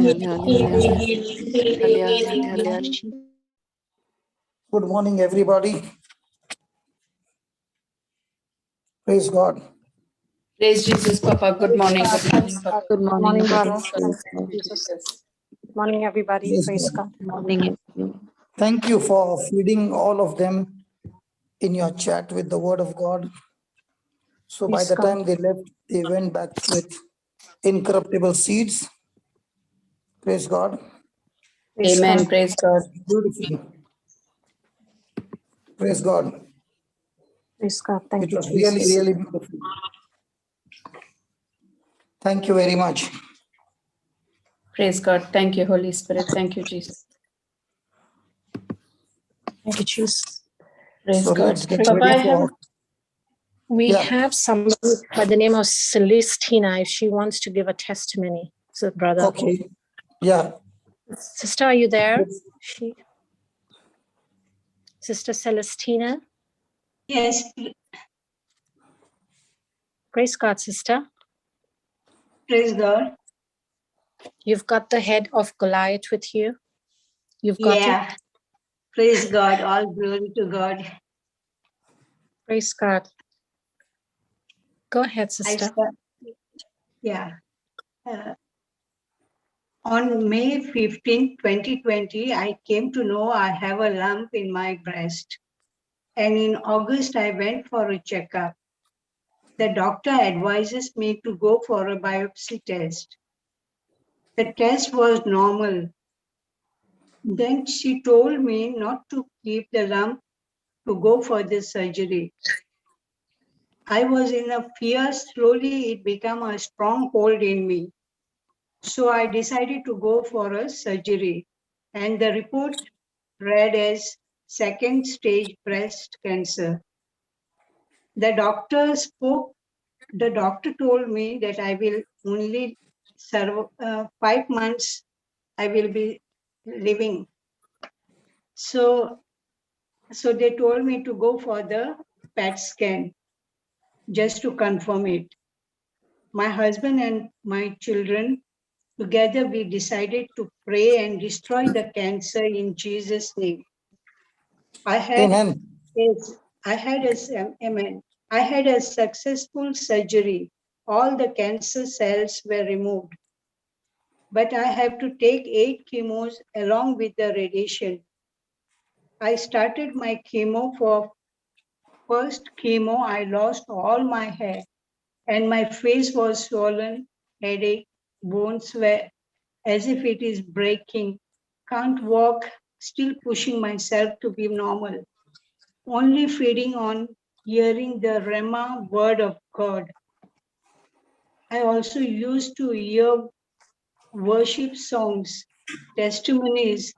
Good morning, everybody. Praise God. Praise Jesus, Papa. Good morning. Good morning, Papa. Good morning, Brother. Praise Thank you, Jesus. Good morning, everybody. Praise Praise God. God. morning. Thank you for feeding all of them in your chat with the word of God. So by Praise the God. time they left, they went back with incorruptible seeds. Praise God. Praise Amen. God. Praise God. Beautiful. Praise God. Praise God. Thank It you, was really, Jesus. really beautiful. Thank you very much. Praise God. Thank you, Holy Spirit. Thank you, Jesus. Thank you, Jesus. Praise So God. let's get Papa, I ready have for. We Yeah. have somebody by the name of Celestina. If she wants to give a testimony, so brother. Okay. Yeah. Sister, are you there? Sister Celestina. Yes. Praise God, sister. Praise God. You've got the head of Goliath with you. You've got Yeah. it. Praise God. All glory to God. Praise God. Go ahead, sister. Yeah. On May 15, 2020, I came to know I have a lump in my breast. And in August, I went for a checkup. The doctor advises me to go for a biopsy test. The test was normal. Then she told me not to keep the lump, to go for the surgery. I was in a fear. Slowly it became a stronghold in me. So I decided to go for a surgery. And the report read as second stage breast cancer. The doctor told me that I will only serve 5 months, I will be living. So they told me to go for the PET scan just to confirm it. My husband and my children, together we decided to pray and destroy the cancer in Jesus' name. Amen. Amen. I had a successful surgery. All the cancer cells were removed. But I have to take 8 chemos along with the radiation. I started my chemo. For first chemo, I lost all my hair and my face was swollen, headache, bones were as if it is breaking. Can't walk, still pushing myself to be normal. Only feeding on hearing the Rema word of God. I also used to hear worship songs, testimonies,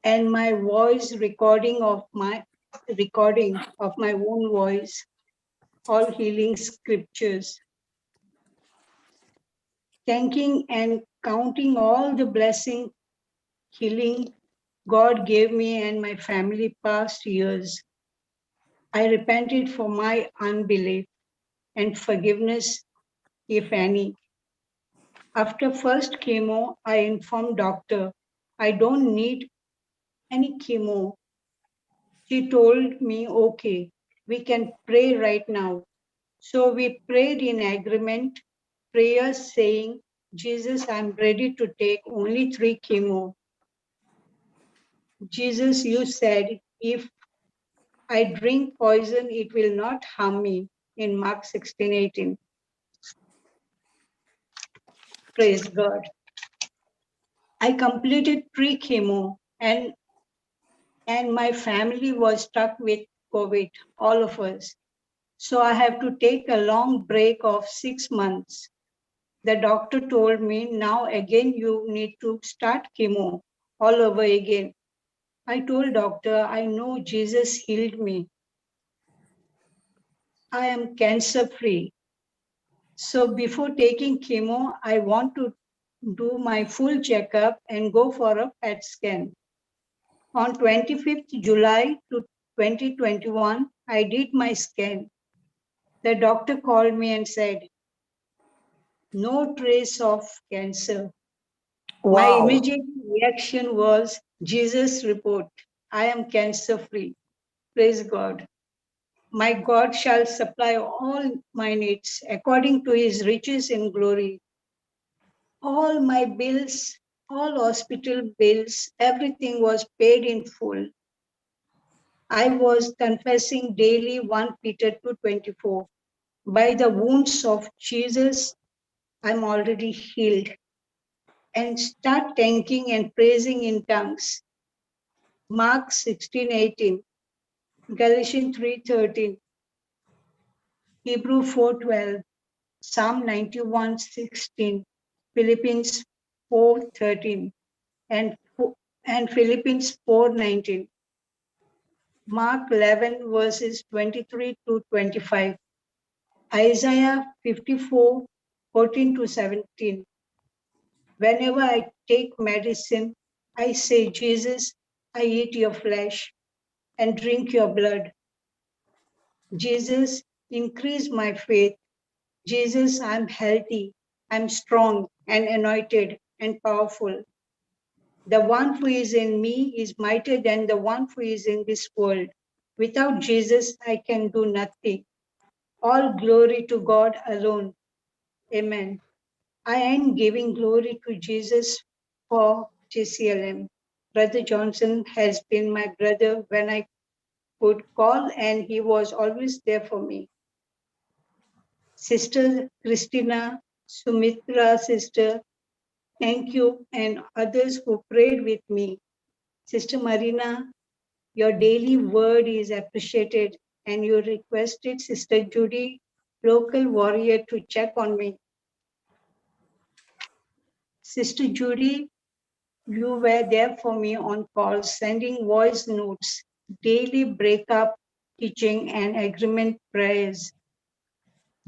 and my voice recording of my own voice, all healing scriptures. Thanking and counting all the blessing, healing God gave me and my family past years. I repented for my unbelief and forgiveness, if any. After first chemo, I informed doctor, I don't need any chemo. She told me, okay, we can pray right now. So we prayed in agreement, prayers saying, Jesus, I'm ready to take only 3 chemo. Jesus, you said, if I drink poison, it will not harm me, in Mark 16:18. Praise God. I completed pre-chemo and my family was stuck with COVID, all of us. So I have to take a long break of 6 months. The doctor told me, now again you need to start chemo all over again. I told doctor, I know Jesus healed me. I am cancer free. So before taking chemo, I want to do my full checkup and go for a PET scan. On 25th July to 2021, I did my scan. The doctor called me and said, no trace of cancer. My Wow. immediate reaction was, Jesus report, I am cancer free. Praise God. My God shall supply all my needs according to his riches in glory. All my bills, all hospital bills, everything was paid in full. I was confessing daily 1 Peter 2:24. By the wounds of Jesus, I'm already healed. And start thanking and praising in tongues. Mark 16:18, Galatians 3:13, Hebrew 4:12, Psalm 91:16, Philippians 4:13, and Philippians 4:19, Mark 11 verses 23 to 25, Isaiah 54:14 to 17. Whenever I take medicine, I say, Jesus, I eat your flesh and drink your blood. Jesus, increase my faith. Jesus, I'm healthy, I'm strong and anointed and powerful. The one who is in me is mightier than the one who is in this world. Without Jesus, I can do nothing. All glory to God alone. Amen. I am giving glory to Jesus for JCILM. Brother Johnson has been my brother when I could call, and he was always there for me. Sister Christina, Sumitra sister, thank you, and others who prayed with me. Sister Marina, your daily word is appreciated, and you requested Sister Judy, local warrior, to check on me. Sister Judy, you were there for me on calls, sending voice notes, daily breakup teaching, and agreement prayers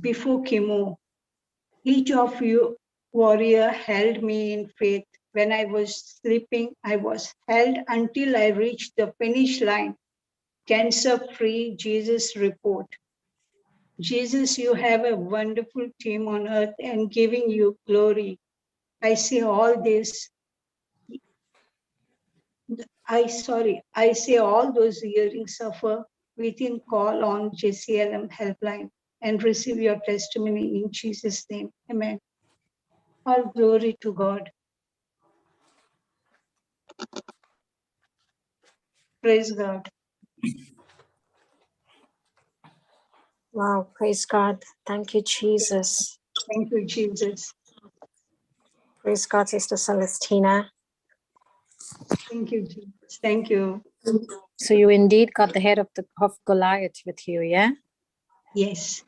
before chemo. Each of you warrior held me in faith. When I was sleeping, I was held until I reached the finish line. Cancer-free Jesus report. Jesus, you have a wonderful team on earth and giving you glory. I say all this. I say all those hearing suffer within call on JCILM helpline and receive your testimony in Jesus' name. Amen. All glory to God. Praise God. Wow, praise God. Thank you, Jesus. Thank you, Jesus. Praise God, Sister Celestina. Thank you, Jesus. Thank you. So you indeed got the head of Goliath with you, yeah? Yes.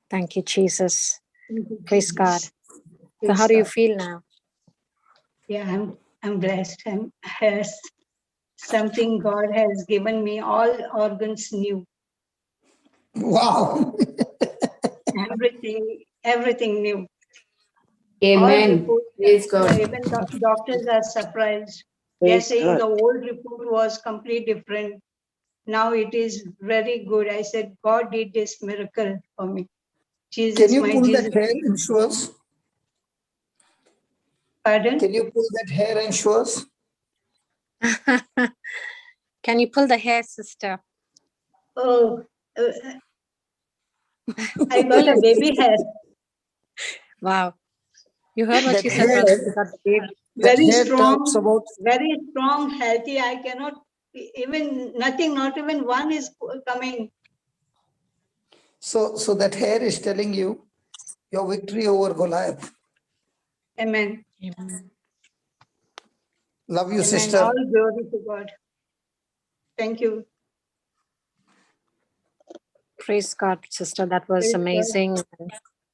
Thank you, Jesus. Thank you, Praise God. Jesus. So Praise how do you God. feel now? Yeah, I'm blessed. Has something God has given me, all organs new. Wow. Everything new. All Amen. reports, Praise God. even doctors are surprised. They're Praise saying God. the old report was completely different. Now it is very good. I said, God did this miracle for me. Can Jesus, you my pull Jesus. that hair and show us? Pardon? Can you pull that hair and show us? Can you pull the hair, sister? Oh, I got a baby hair. Wow. You heard what That she said, hair, brother? You got the baby. that Very hair talks strong, about, very strong, healthy. I cannot even, nothing, not even one is coming. so that hair is telling you your victory over Goliath. Amen. Amen. Love you, Amen. sister. All glory to God. Thank you. Praise God, sister. That was Praise God. amazing.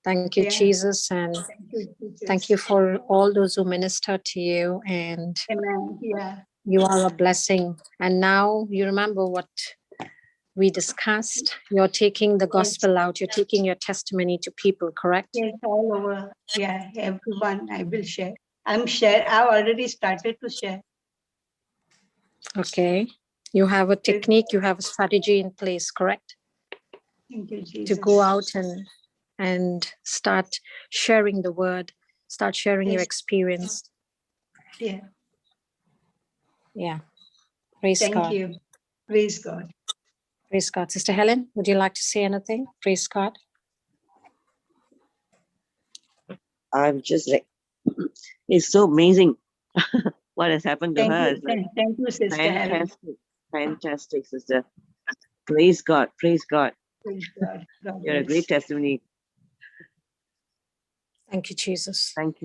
Thank you, Yeah. Jesus. And Thank you, Jesus. thank you for all those who minister to you. And Amen. Yeah. you are a blessing. And now you remember what we discussed. You're taking the gospel out. You're taking your testimony to people, correct? Yes, all over. Yeah, everyone I will share. I've already started to share. Okay. You have a technique, you have a strategy in place, correct? Thank you, Jesus. To go out and start sharing the word, start sharing your Yes. experience. Yeah. Yeah. Praise Thank God. you. Praise God. Praise God. Sister Helen, would you like to say anything? Praise God. I'm just like, it's so amazing what has happened to Thank her. you. It's like Thank you, Sister Helen. fantastic, fantastic, sister. Praise God, praise God. Praise God. God You're a bless. great testimony. Thank you, Jesus. Thank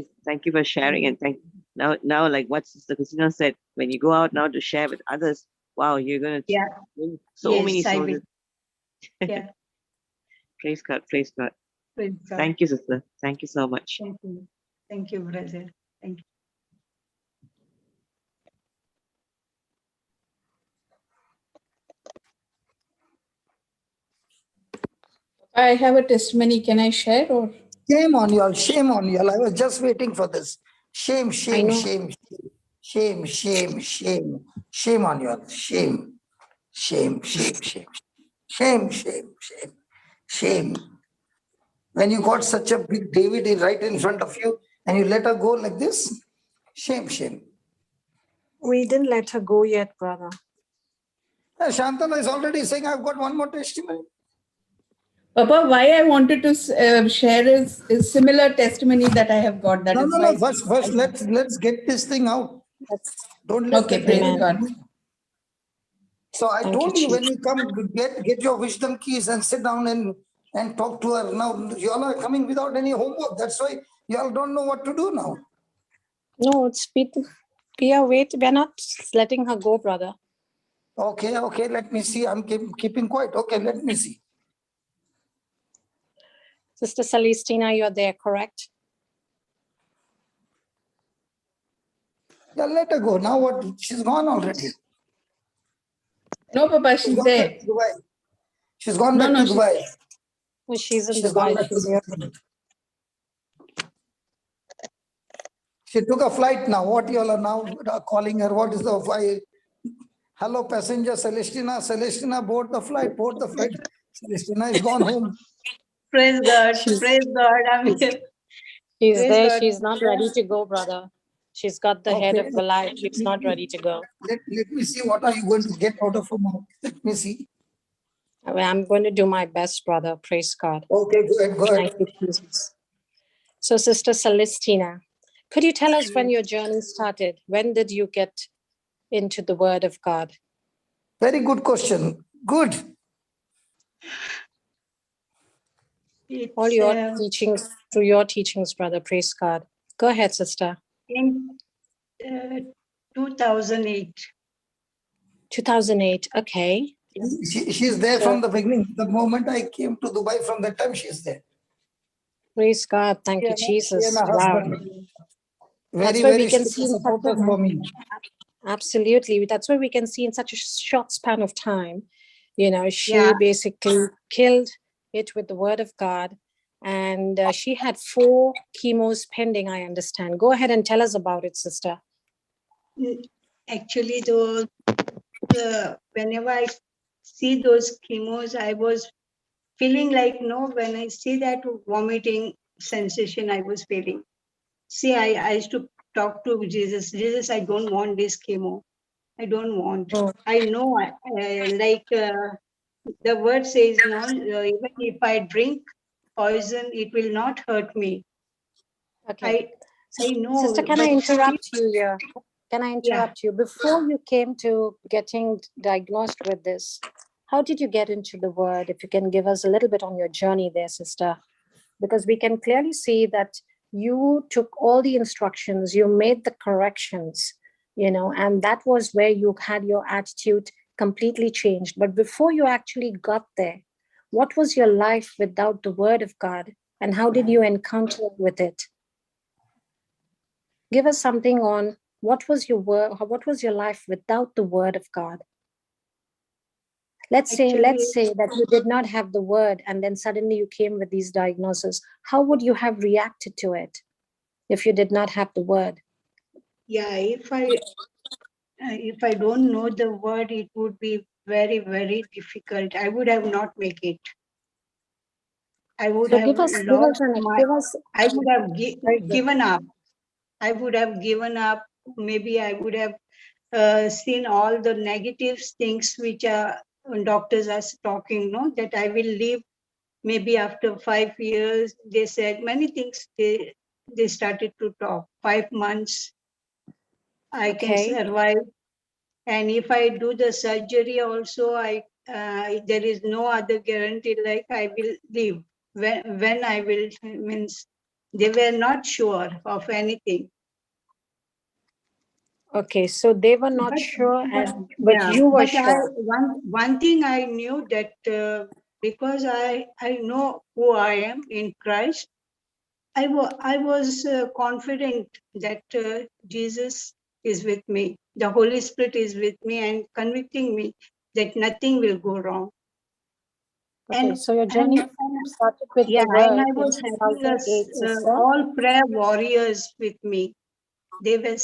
you for sharing. And now, like what Sister Christina said, when you go out now to share with others, wow, you're gonna Yeah. win so many Yes, I souls. will. Yeah. Praise God, praise God. Praise God. Thank you, sister. Thank you so much. Thank you. Thank you, brother. Thank you. I have a testimony. Can I share or? Shame on you all. Shame on you all. I was just waiting for this. Shame, I shame, know. shame, shame, shame, shame. Shame on you all. Shame, shame, shame, shame, shame, shame, shame, shame. When you got such a big David right in front of you and you let her go like this, shame, shame. We didn't let her go yet, brother. Shantana is already saying, I've got one more testimony. Papa, why I wanted to share is similar testimony that I have got. That No, is no, why. no. First, let's get this thing out. That's, Don't let Okay, the praise David. God. So I thank you, told you when Jesus. you come, get your wisdom keys and sit down and talk to her. Now you all are coming without any homework. That's why you all don't know what to do now. No, it's we are we're not letting her go, brother. Okay, okay. Let me see. I'm keeping quiet. Okay, let me see. Sister Celestina, you're there, correct? Yeah, let her go. Now what? She's gone already. No, Papa, She's she's gone back there. to Dubai. She's gone No, back to no, Dubai. Oh, she's in She's gone Dubai. back to She's here. Dubai. She took a flight now. What you all are now calling her? What is the flight? Hello, passenger Celestina. Celestina, board the flight. Board the flight. Celestina is gone home. Praise God. She's Praise God. I'm here. She's Praise there. God. She's not ready to go, brother. She's got the head Okay. of Goliath. She's not ready to go. Let me see what are you going to get out of her mouth. Let me see. I mean, I'm going to do my best, brother. Praise God. Okay, go ahead, go ahead. Thank you, Jesus. So, Sister Celestina, could you tell us when your journey started? When did you get into the Word of God? Very good question. Good. All It's your teachings, through your teachings, brother. Praise God. Go ahead, sister. in 2008. 2008. Okay. She's there So, from the beginning. The moment I came to Dubai, from that time she's there. praise God. Thank you, She and Jesus. her Wow. husband. That's Very, why we very can strong see in such supporters for me. absolutely. That's why we can see in such a short span of time, she Yeah. basically killed it with the Word of God. And she had 4 chemos pending, I understand. Go ahead and tell us about it, sister. Actually, whenever I see those chemos, I was feeling like, when I see that vomiting sensation I was feeling. See, I used to talk to Jesus. Jesus, I don't want this chemo. I don't want. Oh. I know, the word says, even if I drink poison, it will not hurt me. Okay. I know. Sister, can I but interrupt you here? Can I Yeah. interrupt you? Before you came to getting diagnosed with this, how did you get into the Word? If you can give us a little bit on your journey there, sister, because we can clearly see that you took all the instructions, you made the corrections, and that was where you had your attitude completely changed. But before you actually got there, what was your life without the Word of God, and how did you encounter with it? Give us something on what was your life without the Word of God. Let's say that you did not have the Word, and then suddenly you came with these diagnoses. How would you have reacted to it if you did not have the Word? Yeah, if I don't know the word, it would be very, very difficult. I would have not make it. I would So have lost I would have very good. given up. I would have given up maybe I would have seen all the negative things which doctors are talking, no, that I will live maybe after 5 years. They said many things. They started to talk. 5 months I can Okay. survive, and if I do the surgery also, there is no other guarantee like I will live. When I will, means they were not sure of anything. Okay, so they were not But, sure, but yeah, you were but sure. one thing I knew that because I know who I am in Christ, I was confident that Jesus is with me, the Holy Spirit is with me and convicting me that nothing will go wrong. Okay, so your journey started with Yeah, the and word I in was having 2008, sister. all prayer warriors with me. They were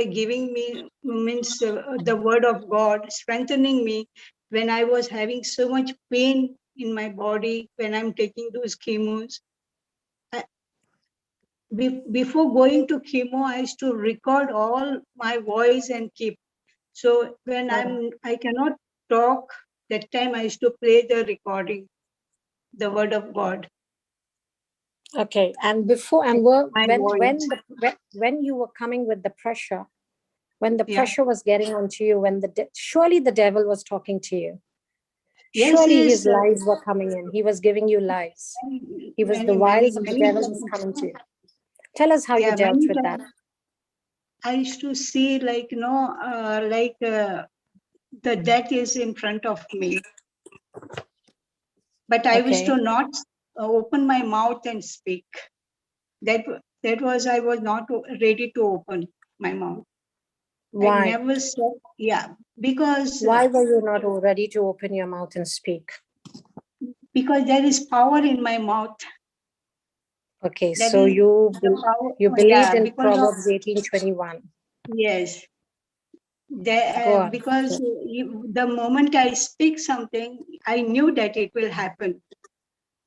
giving me, means the word of God, strengthening me when I was having so much pain in my body when I'm taking those chemos. Before going to chemo, I used to record all my voice and keep. So when I cannot talk, that time I used to play the recording, the word of God. Okay, and before and My voice. when you were coming with the pressure, when the Yeah. pressure was getting onto you, when surely the devil was talking to you. Yes, Surely yes. his lies were coming in. He was giving you lies. He was the wiles of the devil was coming to you. Tell us how you dealt many with that. times I used to see like, the death is in front of me. But I used to not open my mouth and speak. That was, I was not ready to open my mouth. I Why? never said, yeah, because Why were you not ready to open your mouth and speak? because there is power in my mouth. Okay, That so is you the power, believed in because of, Proverbs 18:21. yes. Go on. Because the moment I speak something, I knew that it will happen.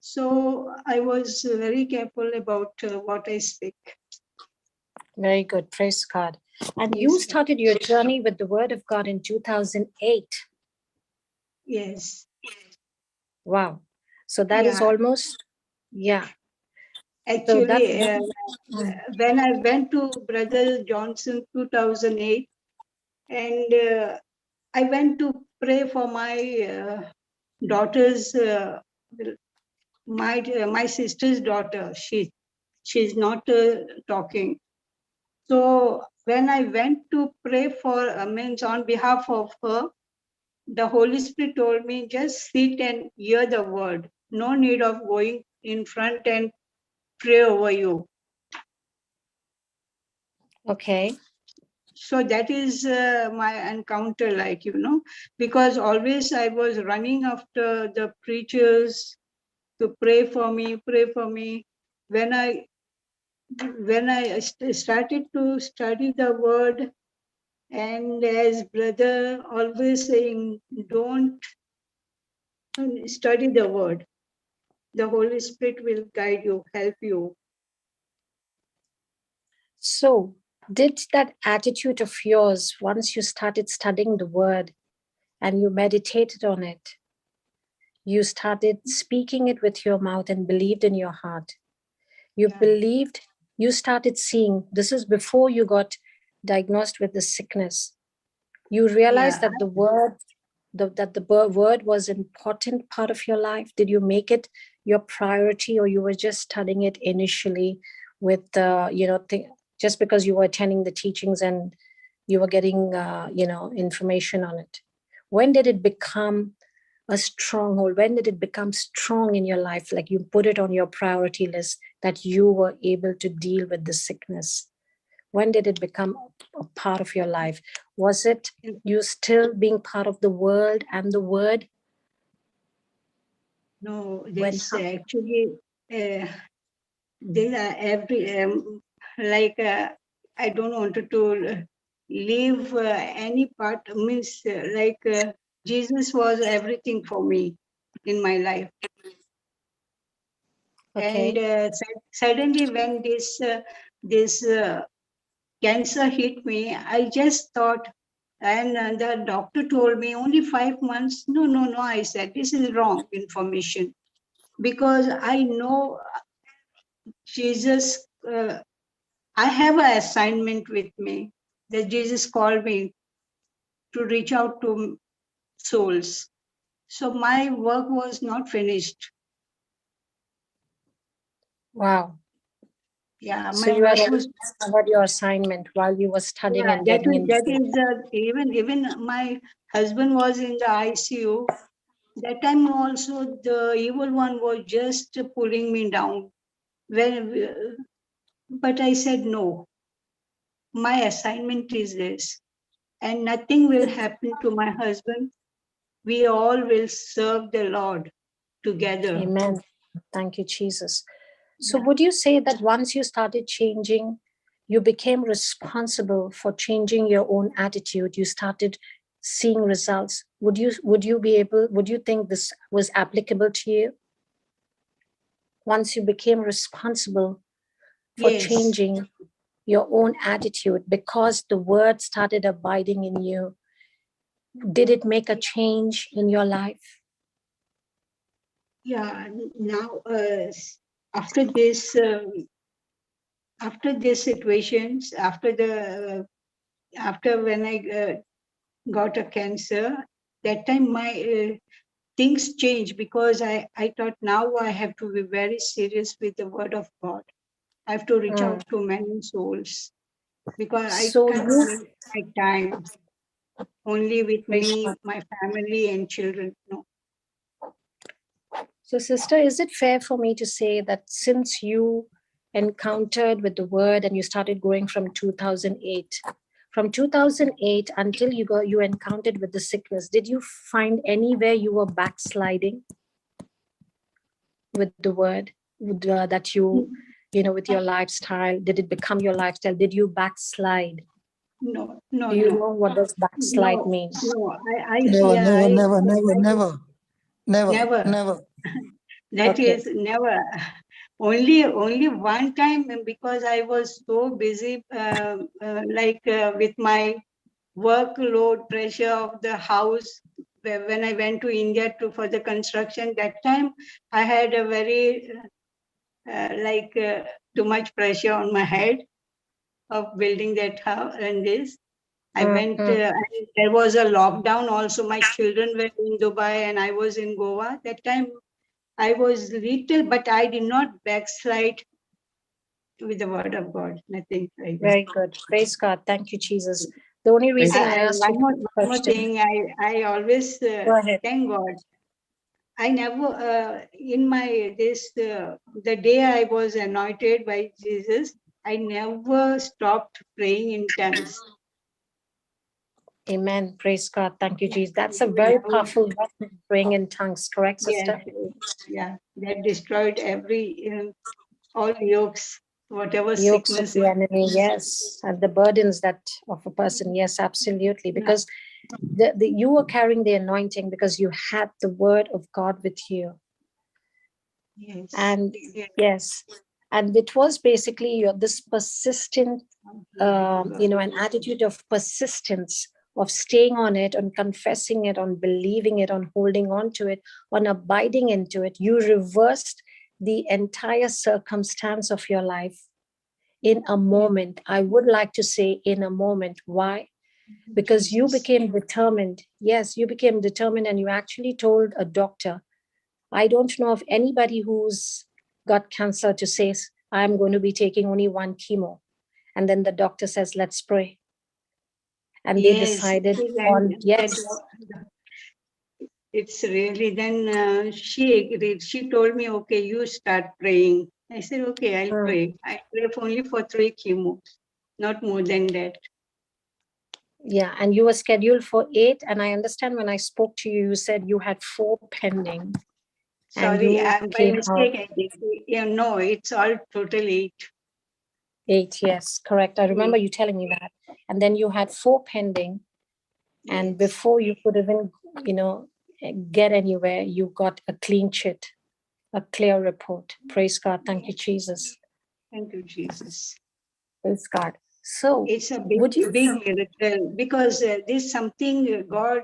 So I was very careful about what I speak. Very good. Praise God. And Praise you God. started your journey with the Word of God in 2008. Yes. Wow. So that is Yeah. almost, yeah. So Actually, that's when I went to Brother Johnson 2008, and I went to pray for my daughter's, my sister's daughter. She's not talking. So when I went to pray for, means on behalf of her, the Holy Spirit told me, just sit and hear the word. No need of going in front and pray over you. okay. So that is my encounter, like, because always I was running after the preachers to pray for me, pray for me. When I started to study the word, and as brother always saying, don't study the word. The Holy Spirit will guide you, help you. So did that attitude of yours, once you started studying the Word and you meditated on it, you started speaking it with your mouth and believed in your heart. You believed, you started seeing, this is before you got diagnosed with the sickness. You realized that the word, that the word was an important part of your life. Did you make it your priority, or you were just studying it initially with, just because you were attending the teachings and you were getting, information on it? When did it become a stronghold? When did it become strong in your life? Like you put it on your priority list that you were able to deal with the sickness? When did it become a part of your life? Was it you still being part of the world and the word? No, this actually, they are I don't want to leave any part, means Jesus was everything for me in my life. Okay. And suddenly when this cancer hit me, I just thought, and the doctor told me only 5 months. No, no, no. I said, this is wrong information, because I know Jesus, I have an assignment with me that Jesus called me to reach out to souls. So my work was not finished. Wow. Yeah, So my you had work was. already discovered your assignment while you were studying Yeah, and getting into that is even my husband was in the ICU. That time also the evil one was just pulling me down. But I said no. My assignment is this, and nothing will happen to my husband. We all will serve the Lord together. Amen. Thank you, Jesus. So Yeah. would you say that once you started changing, you became responsible for changing your own attitude? You started seeing results. Would you think this was applicable to you? Once you became responsible for Yes. changing your own attitude because the word started abiding in you, did it make a change in your life? Yeah. Now, after these situations, after when I got a cancer, that time my things changed, because I thought now I have to be very serious with the word of God. I have to reach out to many souls, because I So can't you, make my time only with Praise me, God. my family and children. No. So, sister, is it fair for me to say that since you encountered with the word and you started growing from 2008, from 2008 until you encountered with the sickness, did you find anywhere you were backsliding with the word, that you know, with your lifestyle? Did it become your lifestyle? Did you backslide? No, Do you know what does backslide no, mean? no. Never, never, never, never, never, never, Never. never. That Okay. is never. Only one time, because I was so busy, with my workload pressure of the house. When I went to India for the construction, that time I had a very too much pressure on my head of building that house and this. I went, and there was a lockdown also. My children were in Dubai and I was in Goa. That time I was little, but I did not backslide with the word of God. Nothing like that. Very good. Praise God. Thank you, Jesus. The only reason I asked you One this more question. thing, I always Go ahead. thank God. I never, in my, the day I was anointed by Jesus, I never stopped praying in tongues. Amen. Praise God. Thank you, Jesus. That's a very powerful weapon, praying in tongues, correct, Yes, sister? yeah, that destroyed all yokes, whatever Yokes of sickness. the enemy, yes. And the burdens that of a person, yes, absolutely. Because you were carrying the anointing because you had the word of God with you. Yes. And yes, and it was basically this persistent, an attitude of persistence, of staying on it, on confessing it, on believing it, on holding on to it, on abiding into it. You reversed the entire circumstance of your life in a moment. I would like to say in a moment. Why? Because you became determined. Yes, you became determined, and you actually told a doctor, I don't know of anybody who's got cancer to say, I'm going to be taking only one chemo. And then the doctor says, let's pray. And they decided on, yes. It's really, then she agreed. She told me, okay, you start praying. I said, okay, I'll pray. I pray only for 3 chemos, not more than that. Yeah, and you were scheduled for 8. And I understand when I spoke to you, you said you had 4 pending. Sorry, and by you mistake, I did. Yeah, no, it's all total 8. 8, yes, correct. I remember you telling me that. And then you had 4 pending. And before you could even, get anywhere, you got a clean chit, a clear report. Praise God. Thank you, Jesus. Thank you, Jesus. Praise God. So It's a big, would you? big miracle because this something God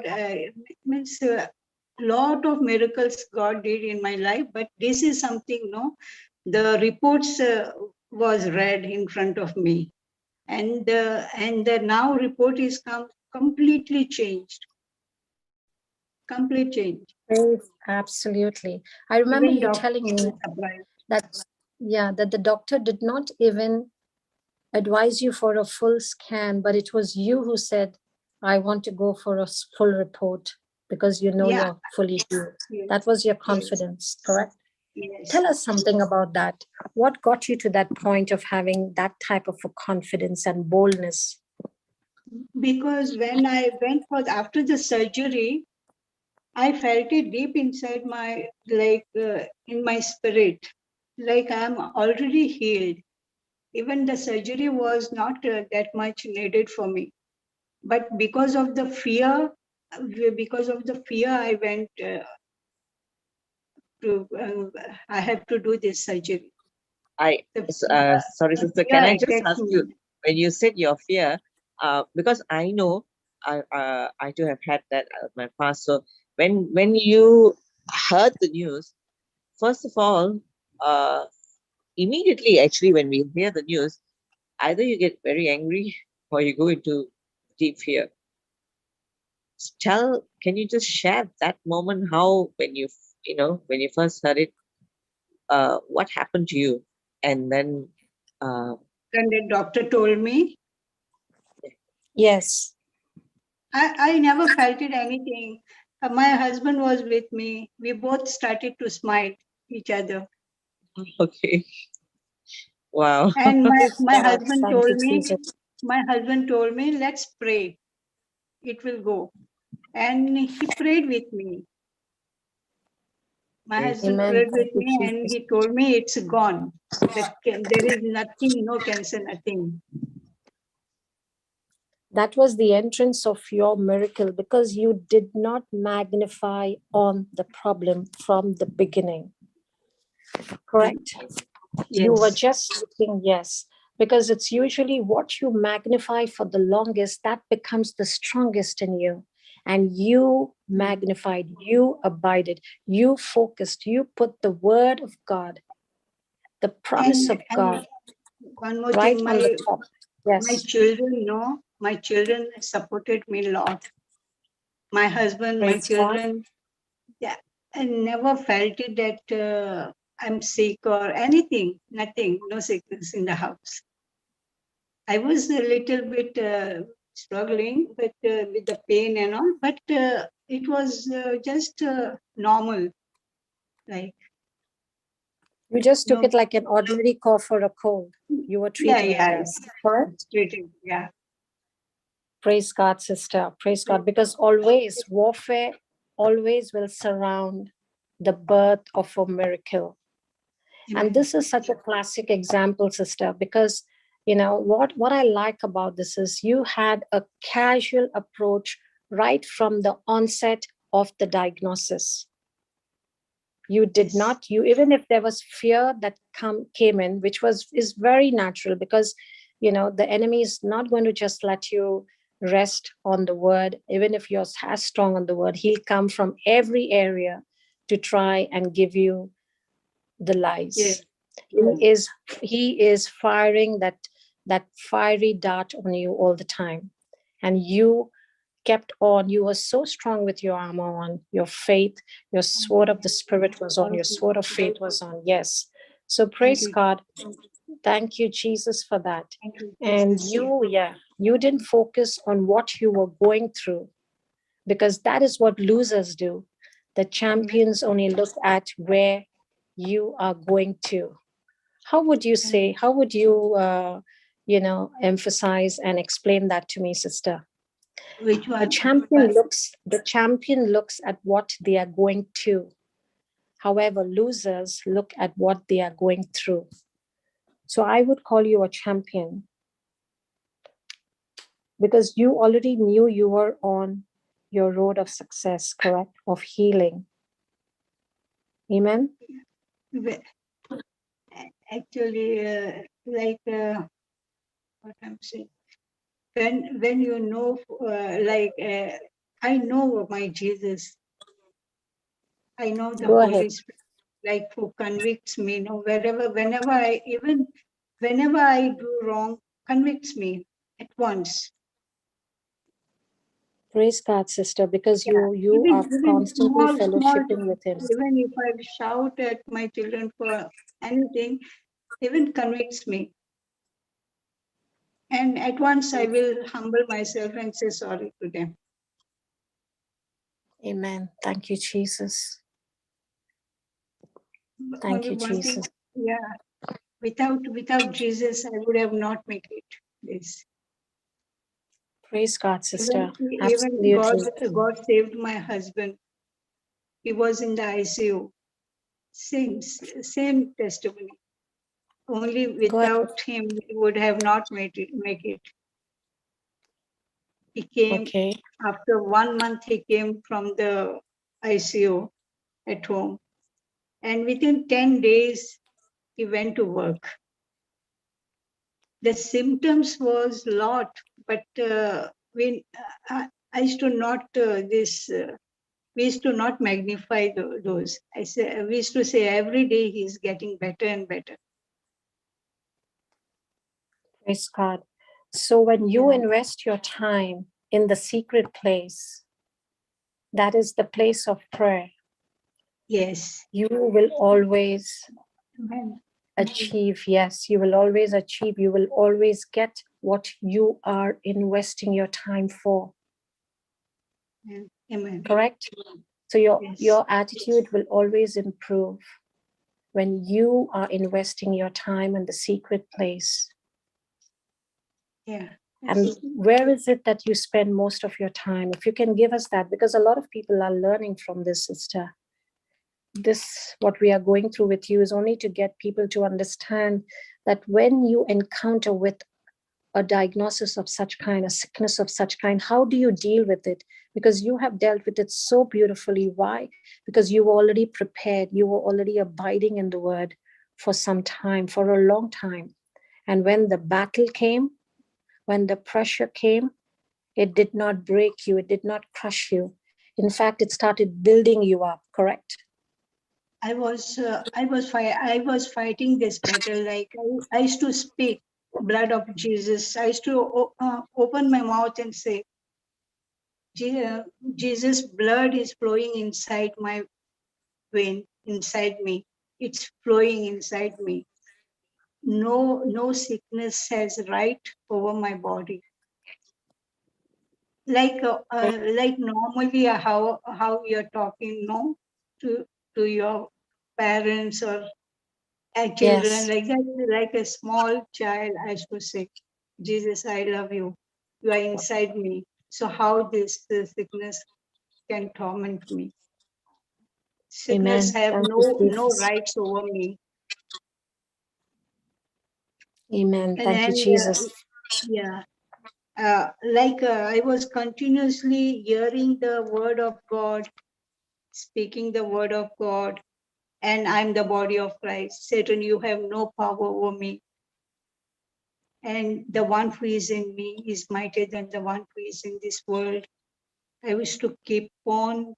means lot of miracles God did in my life, but this is something, no, the reports was read in front of me, and the now report is completely changed, complete change. Absolutely. I remember Even you doctor telling me was surprised. that, yeah, that the doctor did not even advise you for a full scan, but it was you who said, I want to go for a full report because you know Yeah, you're fully healed. yes, That was your yes, confidence, correct? yes. Tell us something about that. What got you to that point of having that type of a confidence and boldness? Because when I went for after the surgery, I felt it deep inside my in my spirit, like I'm already healed. Even the surgery was not that much needed for me, but because of the fear, I went to. I have to do this surgery. Sorry, The sister, fear can I just attacked ask you, me. when you said your fear, because I know I too have had that my past. So when you heard the news, first of all, immediately actually when we hear the news, either you get very angry or you go into deep fear. Can you just share that moment, how when when you first heard it, what happened to you, and then And the doctor told me, Yes. I never felt it anything. My husband was with me. We both started to smile each other. okay, wow. And Praise my God. husband Thank you, told me, Jesus. let's pray. It will go. And he prayed with me. My Praise husband Amen. prayed Thank with you, me and Jesus. he told me it's gone. There is nothing, no cancer, nothing. That was the entrance of your miracle because you did not magnify on the problem from the beginning. Correct? You were Yes. just looking, yes, because it's usually what you magnify for the longest that becomes the strongest in you. And you magnified, you abided, you focused, you put the word of God, the promise of And God one more right thing, on the top. my Yes, children know, my children supported me a lot. My husband, my praise God. children, yeah, I never felt it that I'm sick or anything, nothing, no sickness in the house. I was a little bit struggling with the pain and all, but it was just normal, like, You just took no, it like an ordinary cough or a cold. You were yeah, treating it yeah, as, correct? yeah. Praise God, sister. Praise God. Because always warfare always will surround the birth of a miracle. And this is such a classic example, sister, because what I like about this is you had a casual approach right from the onset of the diagnosis. You did Yes. not, even if there was fear that came in, which is very natural because the enemy is not going to just let you rest on the word. Even if you're as strong on the word, he'll come from every area to try and give you the Yes. lies. He is firing that fiery dart on you all the time, and you kept on. You were so strong with your armor on, your faith, your sword of the spirit was on, your sword of faith was on. Yes. So Thank praise you. God. Thank you, Jesus, for that. Thank you, And Jesus. you didn't focus on what you were going through, because that is what losers do. The champions only look at where you are going to. How would you say, how would you, emphasize and explain that to me, sister? Which The one? champion looks at what they are going to. However, losers look at what they are going through. So I would call you a champion because you already knew you were on your road of success, correct? Of healing. Amen. Actually, what I'm saying. When you know, I know my Jesus. I know the Go Holy ahead. Spirit, like who convicts me. Whenever I do wrong, convicts me at once. Praise God, sister, because Yeah. you are Even constantly small, fellowshipping with him. even if I shout at my children for anything, even convicts me. And at once I will humble myself and say sorry to them. Amen. Thank you, Jesus. Thank Only you, one thing, Jesus. yeah. Without Jesus, I would have not made it. This. Praise God, sister. Even God Absolutely. saved my husband. He was in the ICU. Same testimony. Only Go ahead. without him, we would have not make it. He came Okay. after 1 month. He came from the ICU at home, and within 10 days, he went to work. The symptoms was lot, but I used to not we used to not magnify those. We used to say every day he's getting better and better. Praise God. So when you Yeah. invest your time in the secret place, that is the place of prayer, Yes. you will always Amen. achieve. Yes, you will always achieve. You will always get what you are investing your time for. Amen. Correct? So Yes. your attitude will always improve when you are investing your time in the secret place. Yeah. And where is it that you spend most of your time? If you can give us that, because a lot of people are learning from this, sister. This, what we are going through with you, is only to get people to understand that when you encounter with a diagnosis of such kind, a sickness of such kind, how do you deal with it? Because you have dealt with it so beautifully. Why? Because you were already prepared. You were already abiding in the word for some time, for a long time. And when the battle came, when the pressure came, it did not break you. It did not crush you. In fact, it started building you up, correct? I was fighting this battle. Like I used to speak blood of Jesus. I used to open my mouth and say, Jesus' blood is flowing inside my vein, inside me. It's flowing inside me. No sickness has right over my body. Like normally how you're talking, no, to your parents or children, Yes. like that, like a small child. I used to say, Jesus, I love you. You are inside me. So how this sickness can torment me? Sickness Amen. have Thank you, no Jesus. rights over me. Amen. And Thank you, then Jesus. yeah, I was continuously hearing the word of God, speaking the word of God, and I'm the body of Christ. Satan, you have no power over me. And the one who is in me is mightier than the one who is in this world. I wish to keep on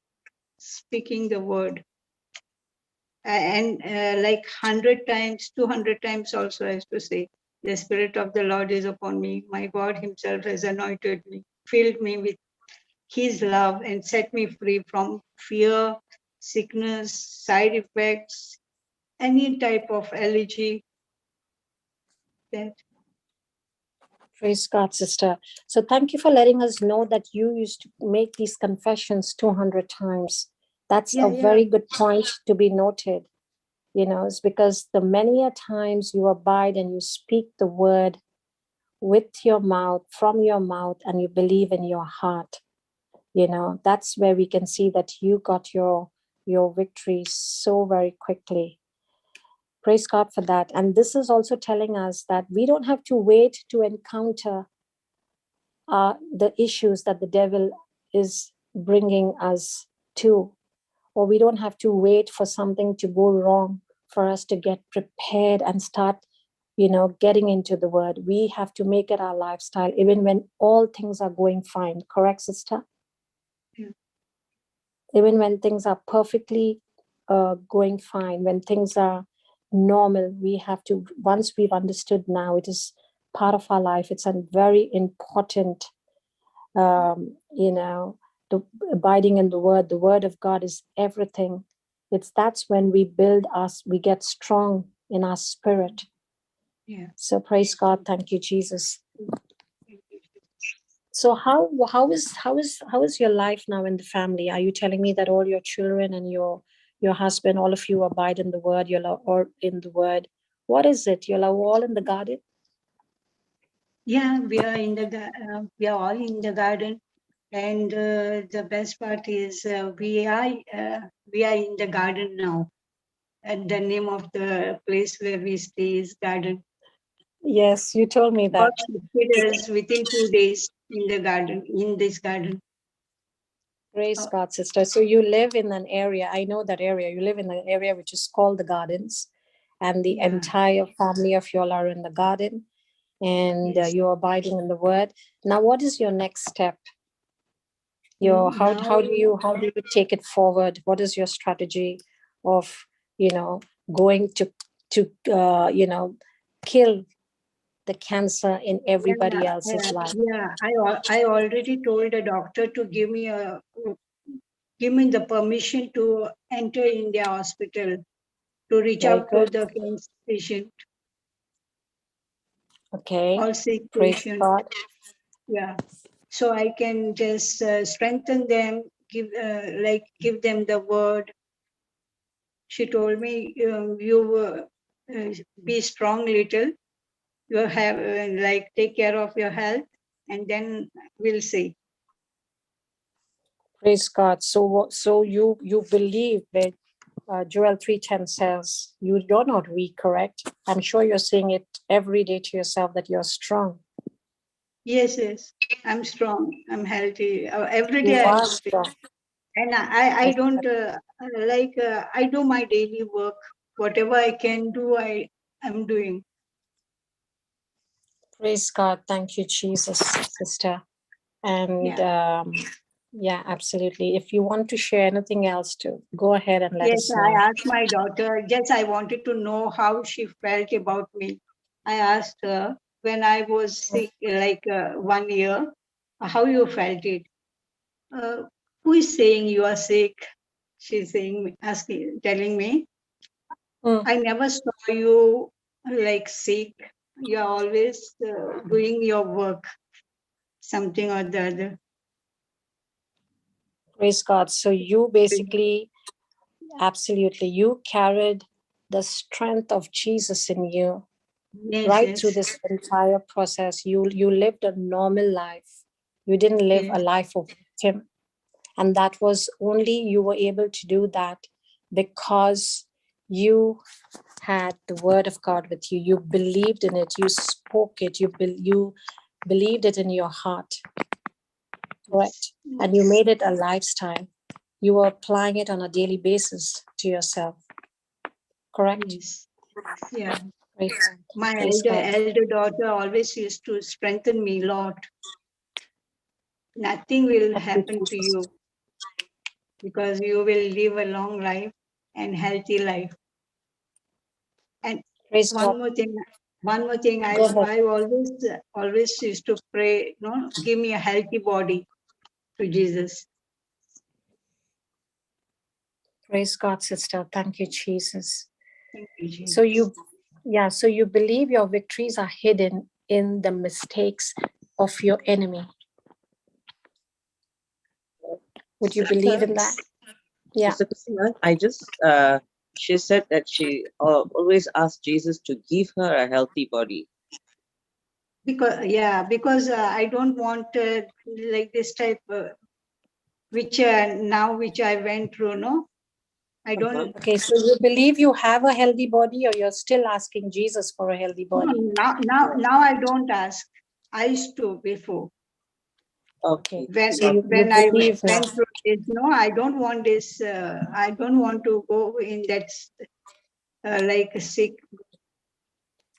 speaking the word. And like 100 times, 200 times also, I used to say, the Spirit of the Lord is upon me. My God himself has anointed me, filled me with his love, and set me free from fear, sickness, side effects, any type of allergy. That Praise God, sister. So thank you for letting us know that you used to make these confessions 200 times. That's a very good point to be noted. You know, it's because the many a times you abide and you speak the word with your mouth, from your mouth, and you believe in your heart. You know, that's where we can see that you got your victory so very quickly. Praise God for that. And this is also telling us that we don't have to wait to encounter the issues that the devil is bringing us to, or we don't have to wait for something to go wrong for us to get prepared and start getting into the word. We have to make it our lifestyle, even when all things are going fine. Correct, sister? Yeah. Even when things are perfectly going fine, when things are normal, we have to, once we've understood now, it is part of our life. It's a very important, the abiding in the word of God is everything. That's when we we get strong in our spirit. Yeah. So praise God. Thank you, Jesus. So how is your life now in the family? Are you telling me that all your children and your husband, all of you abide in the word, you're all in the word? What is it? You're all in the garden? Yeah, we are we are all in the garden, and the best part is we are in the garden now. And the name of the place where we stay is garden. Yes, you told me God that. succeeded us within 2 days in the garden, in this garden. Praise God, sister. So you live in an area, I know that area. You live in an area which is called the Gardens, and the Yeah. entire family of you all are in the garden, and Yes. you're abiding in the word. Now, what is your next step? How do you take it forward? What is your strategy of going to kill the cancer in everybody else's life? Yeah, I already told the doctor to give me the permission to enter in the hospital, to reach Very out good. to the cancer patient, Okay. all sick Praise patient. God. Yeah, so I can just strengthen them, give them the word. She told me, you be strong, little. You have take care of your health, and then we'll see. Praise God. So you believe that Joel 3:10 says you're not weak, correct? I'm sure you're saying it every day to yourself that you're strong. Yes, I'm strong. I'm healthy. Every You day are I'm fit. strong. And I don't I do my daily work. Whatever I can do, I'm doing. Praise God. Thank you, Jesus, sister. And yeah, absolutely. If you want to share anything else, to go ahead and let us know. I asked my daughter, just I wanted to know how she felt about me. I asked her when I was sick, 1 year, how you felt it. Who is saying you are sick? She's saying, telling me, I never saw you sick. You're always doing your work, something or the other. Praise God. So you basically, absolutely, you carried the strength of Jesus in you. Yes, right yes. through this entire process. You lived a normal life. You didn't live a life of victim. And that was only, you were able to do that because you had the word of God with you. You believed in it. You spoke it. You believed it in your heart. Correct. And you made it a lifestyle. You were applying it on a daily basis to yourself. Correct? Yes. Yeah. Praise God. My Praise God. elder daughter always used to strengthen me a lot. Nothing will happen to you because you will live a long life and healthy life. And Praise one God. more thing, I Go ahead. always used to pray, give me a healthy body to Jesus. Praise God, sister. Thank you, Jesus. Thank you, Jesus. So you believe your victories are hidden in the mistakes of your enemy. Would you believe in that? Yeah. Sister Christina, I just she said that she always asked Jesus to give her a healthy body. Because I don't want like this type which I went through. No, I don't. Okay, so you believe you have a healthy body, or you're still asking Jesus for a healthy body? Now I don't ask. I used to before. Okay. When I went through this, no, I don't want this. I don't want to go in that like sick.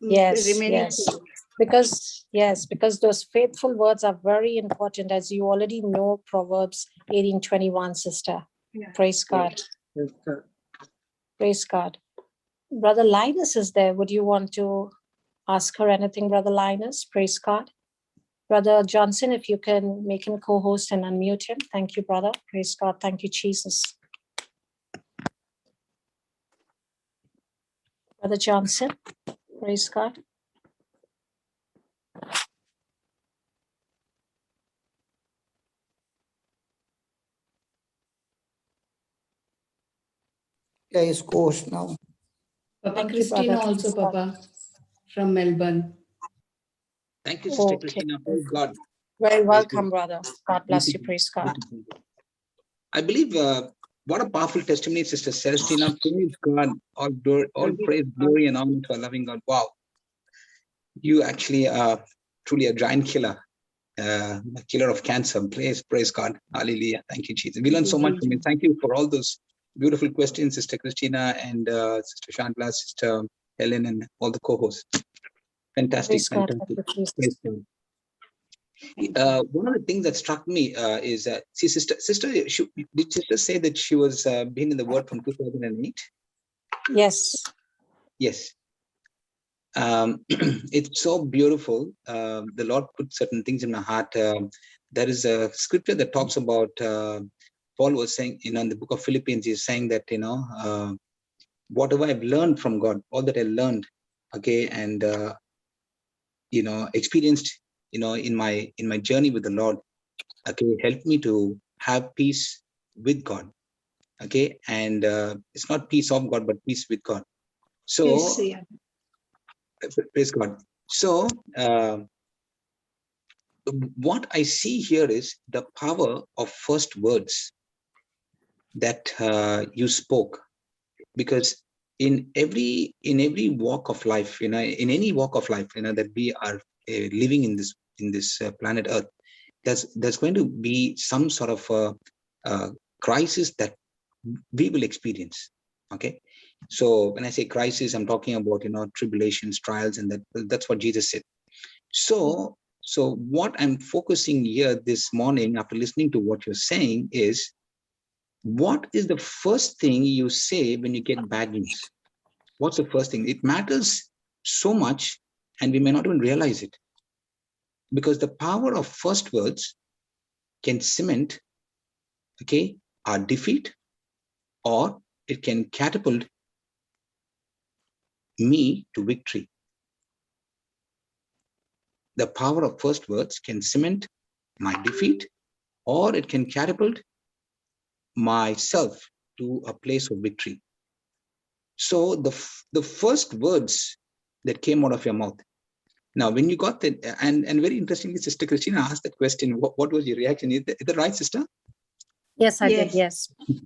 Yes, remaining yes. to Because those faithful words are very important, as you already know Proverbs 18:21, sister. Yeah. Praise God. Yes, sir. Praise God. Brother Linus is there. Would you want to ask her anything, Brother Linus? Praise God. Brother Johnson, if you can make him co-host and unmute him. Thank you, brother. Praise God. Thank you, Jesus. Brother Johnson, praise God. Yeah, it's course now. Papa Thank you, Christina brother. also, Papa, from Melbourne. Thank you, Sister Okay. Christina. Praise God. Very Praise God. welcome, brother. God bless you. Praise God. I believe what a powerful testimony, Sister Celestina. Praise God. All praise, glory, and honor to a loving God. Wow. You actually are truly a giant killer, a killer of cancer. Praise God. Hallelujah. Thank you, Jesus. We learned so much from you. Thank you for all those beautiful questions, Sister Christina and Sister Shantla, Sister Helen, and all the co-hosts. Fantastic, Praise God. fantastic. Thank you, Jesus. Praise God. One of the things that struck me is see, sister, did sister say that she was been in the Word from 2008? Yes. Yes. It's so beautiful. The Lord put certain things in my heart. There is a scripture that talks about Paul was saying, in the book of Philippians, he's saying that whatever I've learned from God, all that I learned, okay, and experienced, in my journey with the Lord. Okay, help me to have peace with God. Okay, and it's not peace of God, but peace with God. So, yes, yeah. praise God. So, what I see here is the power of first words that you spoke, because in every walk of life, in any walk of life, that we are living in this planet Earth, there's going to be some sort of a crisis that we will experience. Okay, so when I say crisis, I'm talking about tribulations, trials, and that's what Jesus said. So what I'm focusing here this morning, after listening to what you're saying, is what is the first thing you say when you get bad news? What's the first thing? It matters so much, and we may not even realize it, because the power of first words can cement, okay, our defeat, or it can catapult me to victory. The power of first words can cement my defeat, or it can catapult myself to a place of victory. So the first words that came out of your mouth. Now, when you got that, and very interestingly, Sister Christina asked that question, what was your reaction? Is that right, sister? Yes, I did. Yes. Yes.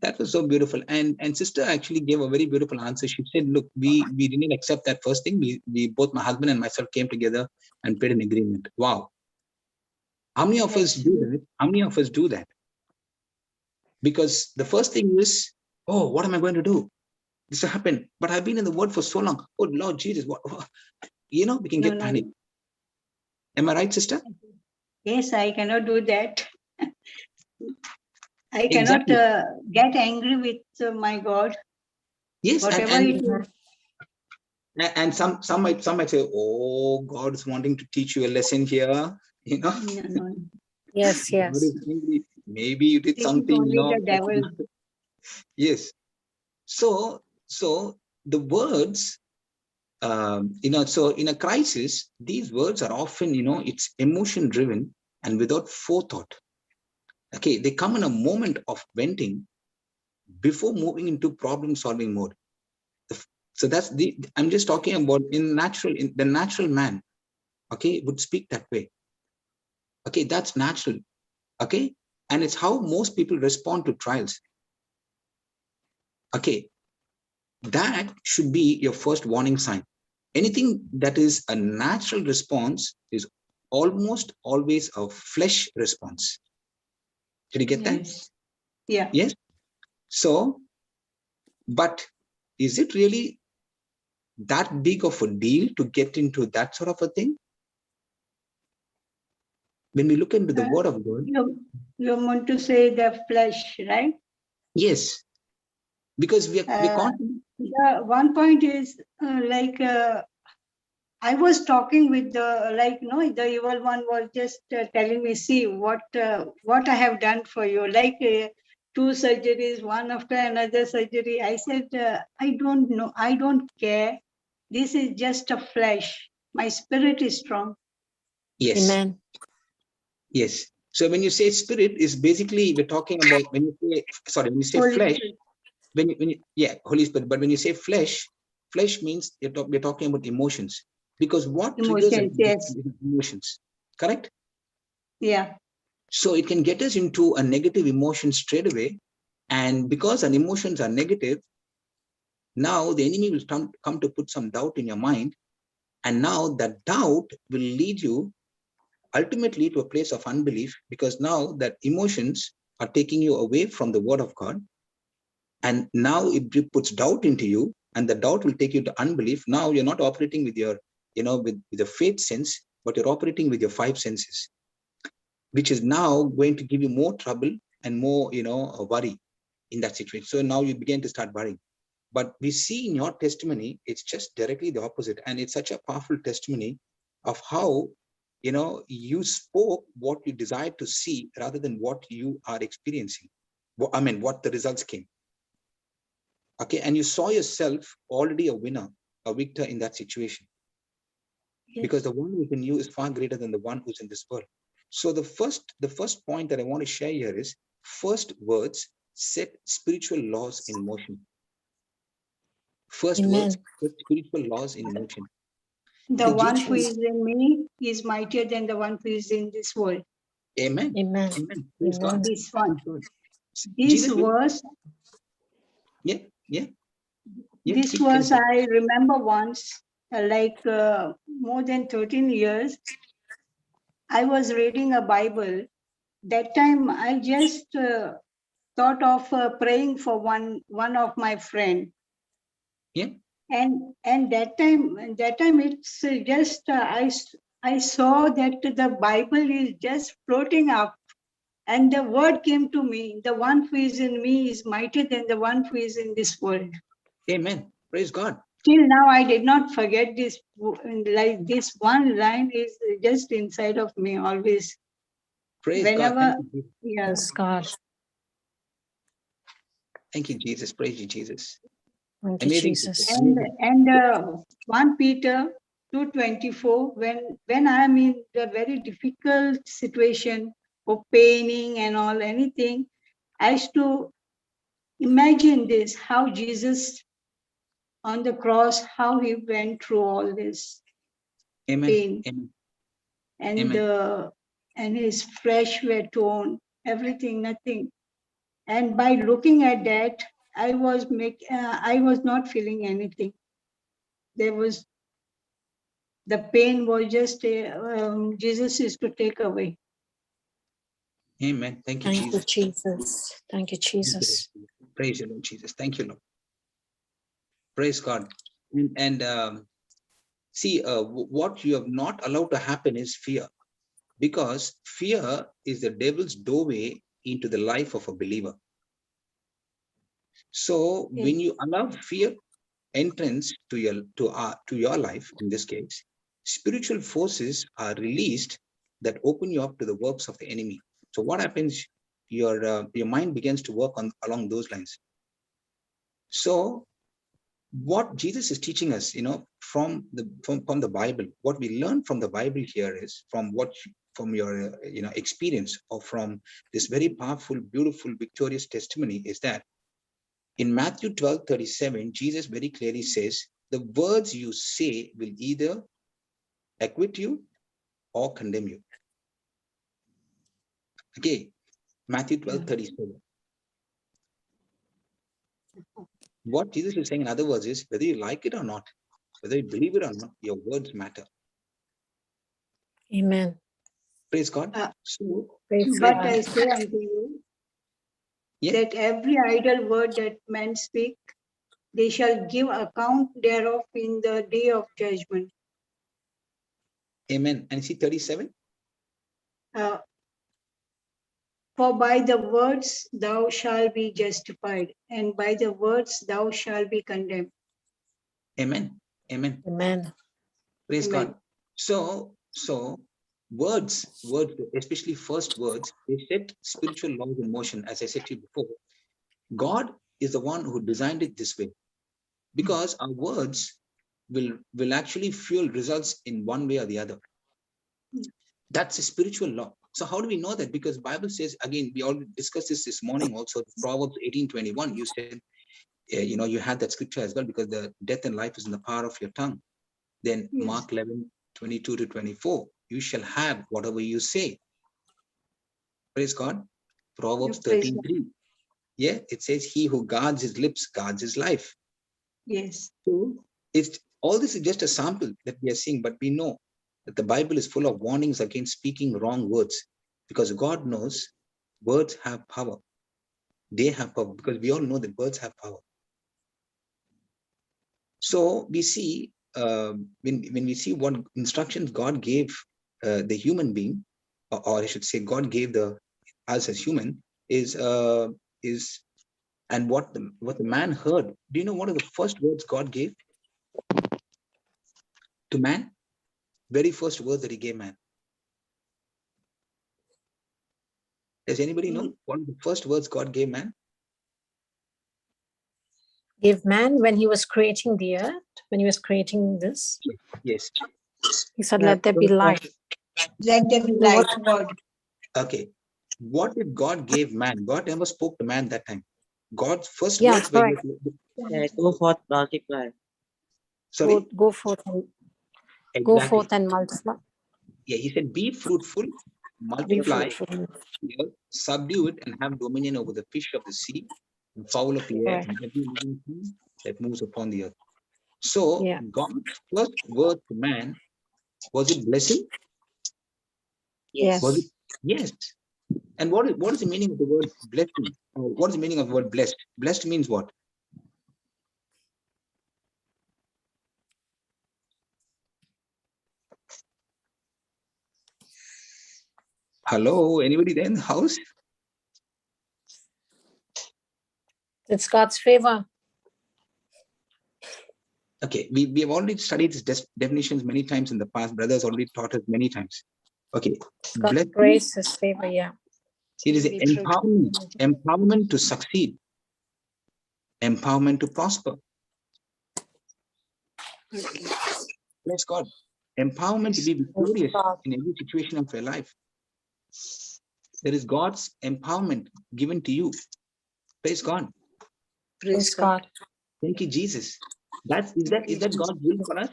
That was so beautiful. And sister actually gave a very beautiful answer. She said, look, we didn't accept that first thing. We both, my husband and myself, came together and paid an agreement. Wow. How many of us do that? How many of us do that? Because the first thing is, oh, what am I going to do? This happened, but I've been in the Word for so long. Oh, Lord Jesus, what? We can get panic. Am I right, sister? Yes, I cannot do that. I cannot Exactly. get angry with my God. Yes, Whatever it is. and some might say, oh, God is wanting to teach you a lesson here. No. Yes. God Yes. is angry. Maybe you did This is something, only the devil. Yes. So the words, so in a crisis, these words are often, it's emotion driven and without forethought. Okay, they come in a moment of venting before moving into problem solving mode. So I'm just talking about in the natural man, okay, would speak that way. Okay, that's natural. Okay, and it's how most people respond to trials. Okay, that should be your first warning sign. Anything that is a natural response is almost always a flesh response. Did you get that? Yeah. Yes. So, but is it really that big of a deal to get into that sort of a thing? When we look into the word of God, You want to say the flesh, right? yes, because we can't. The one point is I was talking with the evil one was just telling me, see what I have done for you, two surgeries, one after another surgery. I said, I don't know, I don't care. This is just a flesh. My spirit is strong. Yes. Amen. Yes. So when you say spirit, is basically we're talking about when you say Holy flesh. Spirit. When you Holy Spirit. But when you say flesh means we're talking about emotions, because what triggers Emotions, yes. emotions, correct? Yeah. So it can get us into a negative emotion straight away, and because our emotions are negative, now the enemy will come to put some doubt in your mind, and now that doubt will lead you ultimately to a place of unbelief, because now that emotions are taking you away from the word of God, and now it puts doubt into you, and the doubt will take you to unbelief. Now you're not operating with your, with the faith sense, but you're operating with your five senses, which is now going to give you more trouble and more, worry in that situation. So now you begin to start worrying. But we see in your testimony, it's just directly the opposite. And it's such a powerful testimony of how, you spoke what you desired to see rather than what you are experiencing. What the results came. Okay. And you saw yourself already a winner, a victor in that situation. Yes. Because the one who's in you is far greater than the one who's in this world. So the first point that I want to share here is, first words set spiritual laws in motion. First Amen. words set spiritual laws in motion. The And one Jesus, who is in me is mightier than the one who is in this world. Amen. Amen. Amen. Praise Amen. God. This one. This Jesus, verse, yeah. this verse I remember once, more than 13 years, I was reading a Bible. That time I just thought of praying for one of my friend. Yeah. And that time it's just I saw that the Bible is just floating up, and the word came to me: the one who is in me is mightier than the one who is in this world. Amen. Praise God. Till now, I did not forget this. Like this one line is just inside of me always. Praise Whenever, God. Thank you. yeah. Yes, God. Thank you, Jesus. Praise you, Jesus. Thank you, Amazing. Jesus. And 1 Peter 2:24, when I am in a very difficult situation or paining and all anything, I used to imagine this, how Jesus on the cross, how he went through all this Amen. pain. Amen. And Amen. and his flesh were torn, everything, nothing. And by looking at that, I was not feeling anything. There was, the pain was just Jesus is to take away. Amen. Thank you, Thank you, Jesus. Jesus. Thank you, Jesus. Praise you, Lord Jesus. Thank you, Lord. Praise God. And see, what you have not allowed to happen is fear, because fear is the devil's doorway into the life of a believer. So when you allow fear entrance to your life, in this case, spiritual forces are released that open you up to the works of the enemy. So what happens? Your mind begins to work along those lines. So what Jesus is teaching us, from the Bible, what we learn from the Bible here is from your experience, or from this very powerful, beautiful, victorious testimony, is that in Matthew 12:37, Jesus very clearly says, the words you say will either acquit you or condemn you. Okay, Matthew 12:37. What Jesus is saying, in other words, is whether you like it or not, whether you believe it or not, your words matter. Amen. Praise God. But I say unto you, that every idle word that men speak, They shall give account thereof in the day of judgment. Amen. And see 37? For by the words thou shalt be justified, and by the words thou shalt be condemned. Amen. Amen. Amen. Praise Amen. God. So words, especially first words, they set spiritual laws in motion. As I said to you before, God is the one who designed it this way, because our words will actually fuel results in one way or the other. That's a spiritual law. So how do we know that? Because Bible says, again, we already discussed this morning also, Proverbs 18:21, you said, you had that scripture as well, because the death and life is in the power of your tongue. Then Yes. Mark 11:22-24, you shall have whatever you say. Praise God. Proverbs Praise God. 13:3. Yeah, it says, he who guards his lips guards his life. Yes. So it's all this is just a sample that we are seeing, but we know that the Bible is full of warnings against speaking wrong words, because God knows words have power. They have power, because we all know that words have power. So we see when we see what instructions God gave the human being, or I should say, God gave us as human, is and what the man heard. Do you know what are the first words God gave to man? Very first word that he gave man. Does anybody know what are the first words God gave man? Gave man when he was creating the earth, when he was creating this, Yes. he said, let there be light. Let there be light, God. Okay. What did God give man? God never spoke to man that time. God's first Yeah, words were, correct. Go forth, multiply. sorry? Go forth and Exactly. multiply. Yeah, he said, be fruitful, Be multiply, fruitful. subdue it, and have dominion over the fish of the sea, and fowl of the air, Correct. and every living thing that moves upon the earth. So Yeah. God's first word to man, was it blessing? Yes. Was it? Yes. And what is the meaning of the word blessing? What is the meaning of the word blessed? Blessed means what? Hello, anybody there in the house? It's God's favor. Okay, we have already studied these definitions many times in the past. Brothers already taught us many times. Okay, It's God's blessing, grace, his favor. Yeah. it is Be fruitful. empowerment to succeed, empowerment to prosper. Okay. Praise God. Empowerment to be victorious in every situation of your life. There is God's empowerment given to you. Praise God. Praise God. Thank you, Jesus. Is that God's will for us?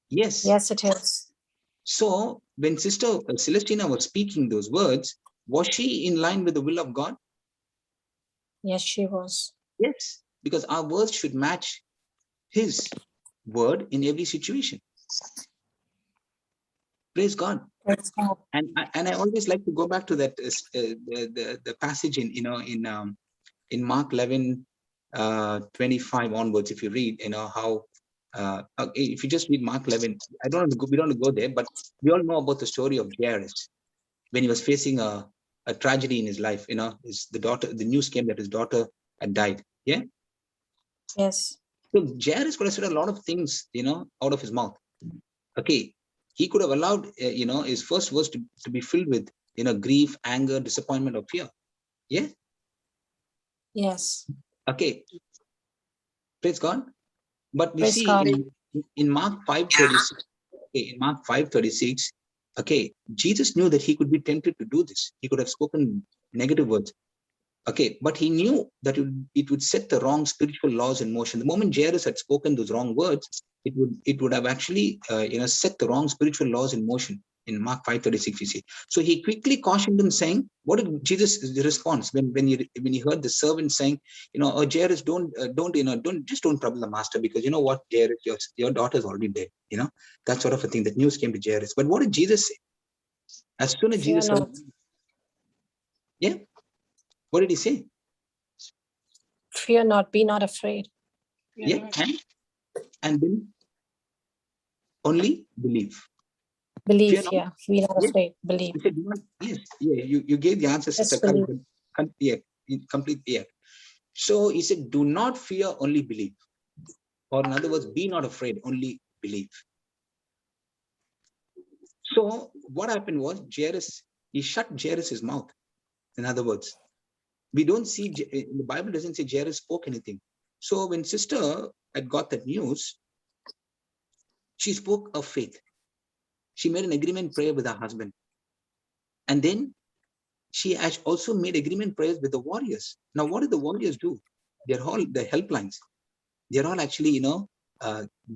Yes. Yes, it is. So when Sister Celestina was speaking those words, was she in line with the will of God? Yes, she was. Yes, because our words should match His word in every situation. Praise God. Praise God. And I always like to go back to that the passage in Mark 11:25 onwards. If you read, how if you just read Mark 11, we don't want to go there, but we all know about the story of Jairus when he was facing a tragedy in his life. The news came that his daughter had died. Yeah. Yes. So Jairus could have said a lot of things, out of his mouth. Okay. He could have allowed, his first words to be filled with, grief, anger, disappointment, or fear. Yeah. Yes. Okay. Praise God. But we Praise see God. in Mark 5:36, in Mark 5:36, okay, Jesus knew that he could be tempted to do this. He could have spoken negative words. Okay, but he knew that it would set the wrong spiritual laws in motion. The moment Jairus had spoken those wrong words, it would have actually set the wrong spiritual laws in motion. In Mark 5:36, we see. So he quickly cautioned them, saying, "What did Jesus' response when he heard the servant saying, Jairus, don't trouble the master, because you know what, Jairus, your daughter's already dead. That sort of a thing. That news came to Jairus. But what did Jesus say? As soon as Fear Jesus heard, not. yeah, what did he say? Fear not. Be not afraid. Yeah, and then only believe. Believe, Fear not. yeah. Be not Yes. afraid. Believe. He said, do not, yes, yeah, you gave the answer, Sister Just believe. Yeah, complete, yeah. So he said, do not fear, only believe. Or in other words, be not afraid, only believe. So what happened was he shut Jairus' mouth. In other words, we don't see, the Bible doesn't say Jairus spoke anything. So when sister had got that news, she spoke of faith. She made an agreement prayer with her husband. And then she has also made agreement prayers with the warriors. Now, what did the warriors do? They're all the helplines. They're all actually,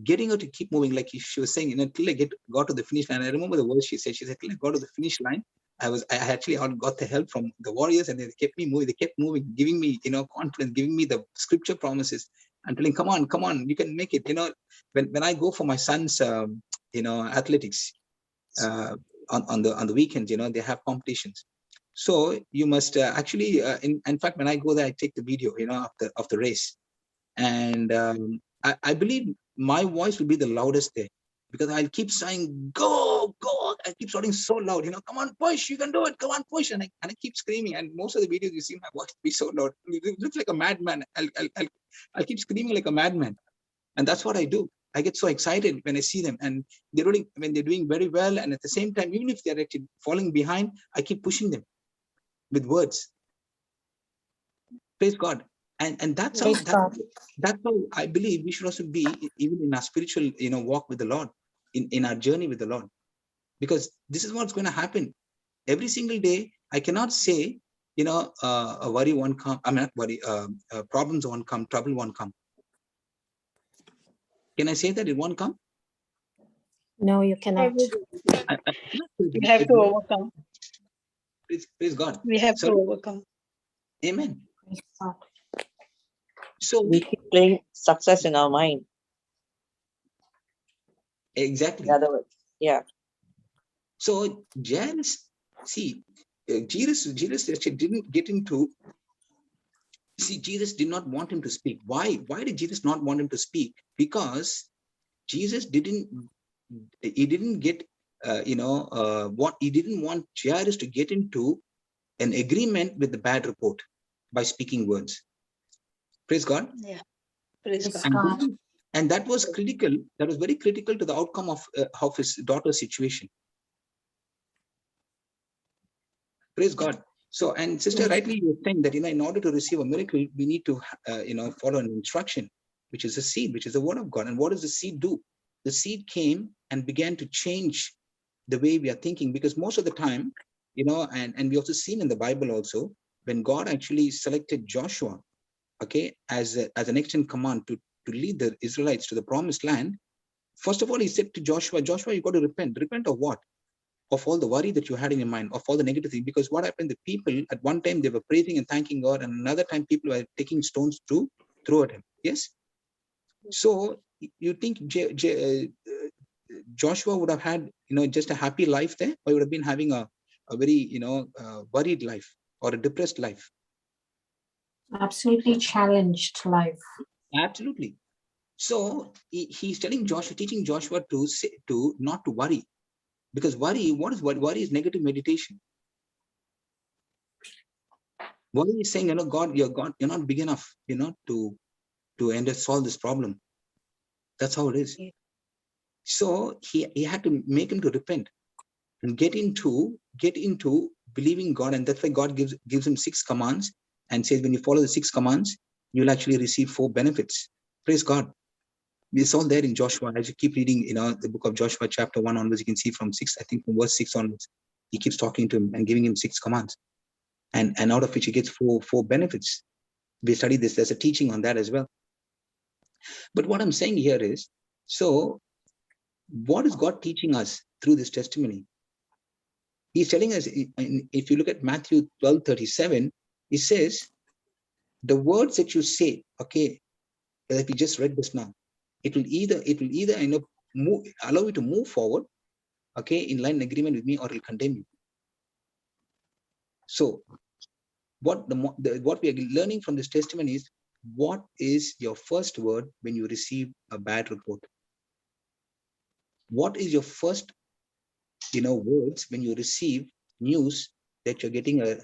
getting her to keep moving. Like she was saying, till I got to the finish line. I remember the words she said. She said, till I got to the finish line, I actually got the help from the warriors, and they kept me moving. They kept moving, giving me, confidence, giving me the scripture promises, and telling, come on, you can make it. When I go for my son's, athletics, on the weekends, they have competitions. So you must actually, in fact, when I go there, I take the video, of the race, and I believe my voice will be the loudest there, because I'll keep saying, go, I keep shouting so loud, come on, push, you can do it, come on, push, and I keep screaming. And most of the videos you see my voice be so loud, it looks like a madman. I'll keep screaming like a madman, and that's what I do. I get so excited when I see them, and when they're doing very well, and at the same time, even if they're actually falling behind, I keep pushing them with words. Praise God. And that's how I believe we should also be, even in our spiritual, walk with the Lord, in our journey with the Lord, because this is what's going to happen every single day. I cannot say, a worry won't come. I mean, not worry, problems won't come, trouble won't come. Can I say that it won't come? No, you cannot. We have to overcome. Praise God. We have to overcome. Amen. Praise God. So We keep playing success in our mind. exactly. In other words, yeah. So Jairus, see, Jesus actually didn't get into. See, Jesus did not want him to speak. Why? Why did Jesus not want him to speak? Because Jesus didn't get, what he didn't want Jairus to get into an agreement with the bad report by speaking words. Praise God. Yeah. Praise Praise God. God. And that was critical. That was very critical to the outcome of his daughter's situation. Praise God. So, and sister, rightly you're saying that, in order to receive a miracle, we need to, follow an instruction, which is a seed, which is the word of God. And what does the seed do? The seed came and began to change the way we are thinking, because most of the time, and we also seen in the Bible also, when God actually selected Joshua, okay, as a next in command to lead the Israelites to the promised land, first of all, he said to Joshua, you got to repent. Repent of what? Of all the worry that you had in your mind, of all the negative things. Because what happened, the people at one time they were praising and thanking God, and another time people were taking stones to throw at him. Yes. So you think Joshua would have had, just a happy life there, or he would have been having a very, worried life or a depressed life? Absolutely challenged life. Absolutely. So he's telling Joshua, teaching Joshua to not to worry. Because worry, what is worry? Worry is negative meditation. Worry is saying, God, you're not big enough, to solve this problem. That's how it is. So he had to make him to repent and get into believing God. And that's why God gives him 6 commands and says, when you follow the 6 commands, you'll actually receive 4 benefits. Praise God. It's all there in Joshua. As you keep reading, the book of Joshua, chapter 1 onwards, you can see from from verse 6 onwards, he keeps talking to him and giving him 6 commands. And out of which he gets four benefits. We studied this. There's a teaching on that as well. But what I'm saying here is, so what is God teaching us through this testimony? He's telling us, if you look at Matthew 12:37, he says, the words that you say, okay, that we just read this now, it will either allow you to move forward, okay, in line agreement with me, or it will condemn you. So what we are learning from this testimony is, what is your first word when you receive a bad report? What is your first, words when you receive news that you're getting a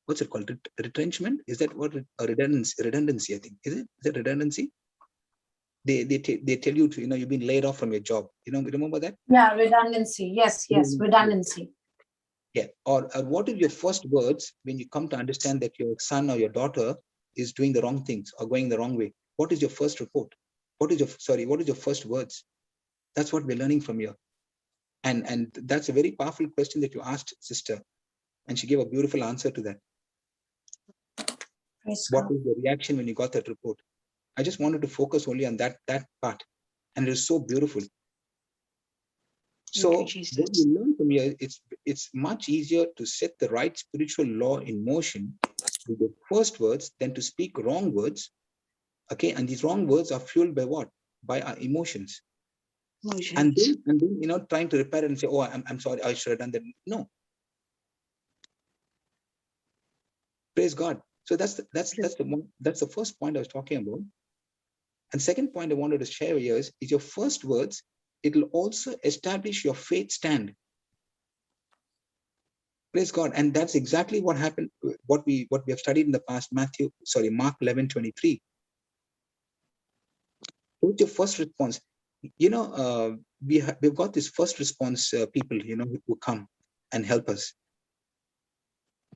what's it called? Retrenchment? Is that what a redundancy? Redundancy, I think. Is it redundancy? They tell you to, you've been laid off from your job. Remember that? Yeah, redundancy. Yes, yes, redundancy. Yeah. Or what is your first words when you come to understand that your son or your daughter is doing the wrong things or going the wrong way? What is your first report? What is your first words? That's what we're learning from here. And that's a very powerful question that you asked, sister. And she gave a beautiful answer to that. What was the reaction when you got that report? I just wanted to focus only on that part. And it is so beautiful. So what we learn from here, it's much easier to set the right spiritual law in motion with the first words than to speak wrong words. Okay, and these wrong words are fueled by what? By our emotions. And then trying to repair it and say, oh, I'm sorry, I should have done that. No. Praise God. So that's the first point I was talking about. And second point I wanted to share here is your first words. It will also establish your faith stand. Praise God. And that's exactly what happened, what we have studied in the past, Mark 11:23. What's your first response? We've got this first response people, who come and help us.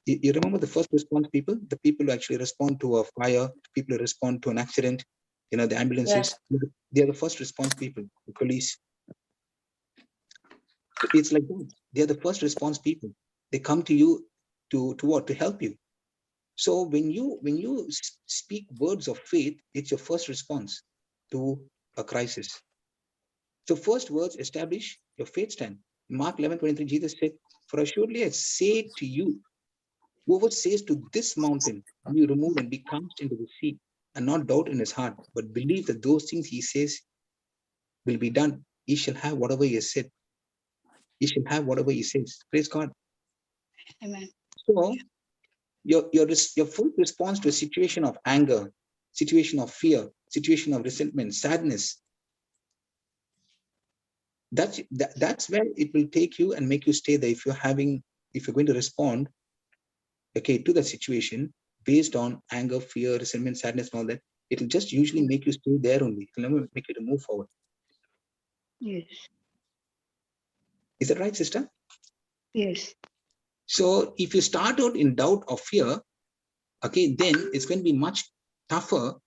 You remember the first response people? The people who actually respond to a fire, people who respond to an accident, the ambulances. Yes. They are the first response people, the police. It's like that. They are the first response people. They come to you to what? To help you. So when you speak words of faith, it's your first response to a crisis. So first words establish your faith stand. In Mark 11:23, Jesus said, "For assuredly I say to you, whoever says to this mountain, be removed and be cast into the sea, and not doubt in his heart, but believe that those things he says will be done, he shall have whatever he has said." He shall have whatever he says. Praise God. Amen. So your full response to a situation of anger, situation of fear, situation of resentment, sadness, that's where it will take you and make you stay there. If you're going to respond, okay, to the situation based on anger, fear, resentment, sadness, and all that, it'll just usually make you stay there only. It'll never make you to move forward. Yes. Is that right, sister? Yes. So if you start out in doubt or fear, okay, then it's going to be much tougher,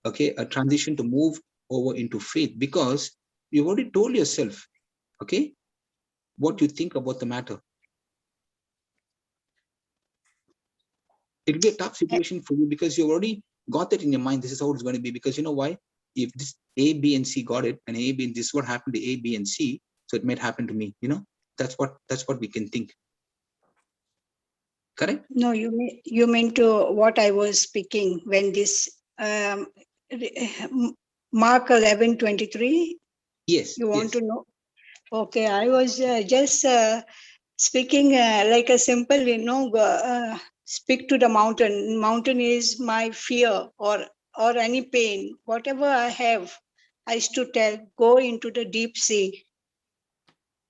okay, a transition to move over into faith, because you've already told yourself, okay, what you think about the matter. It'll be a tough situation for you because you've already got that in your mind. This is how it's going to be, because you know why? If this A, B, and C got it, and A, B, and this is what happened to A, B, and C, so it might happen to me. That's what we can think. Correct? No, you mean to what I was speaking when this Mark 11:23. Yes. You want yes. to know? Okay, I was just speaking like a simple, speak to the mountain. Mountain is my fear or any pain, whatever I have. I used to tell, go into the deep sea.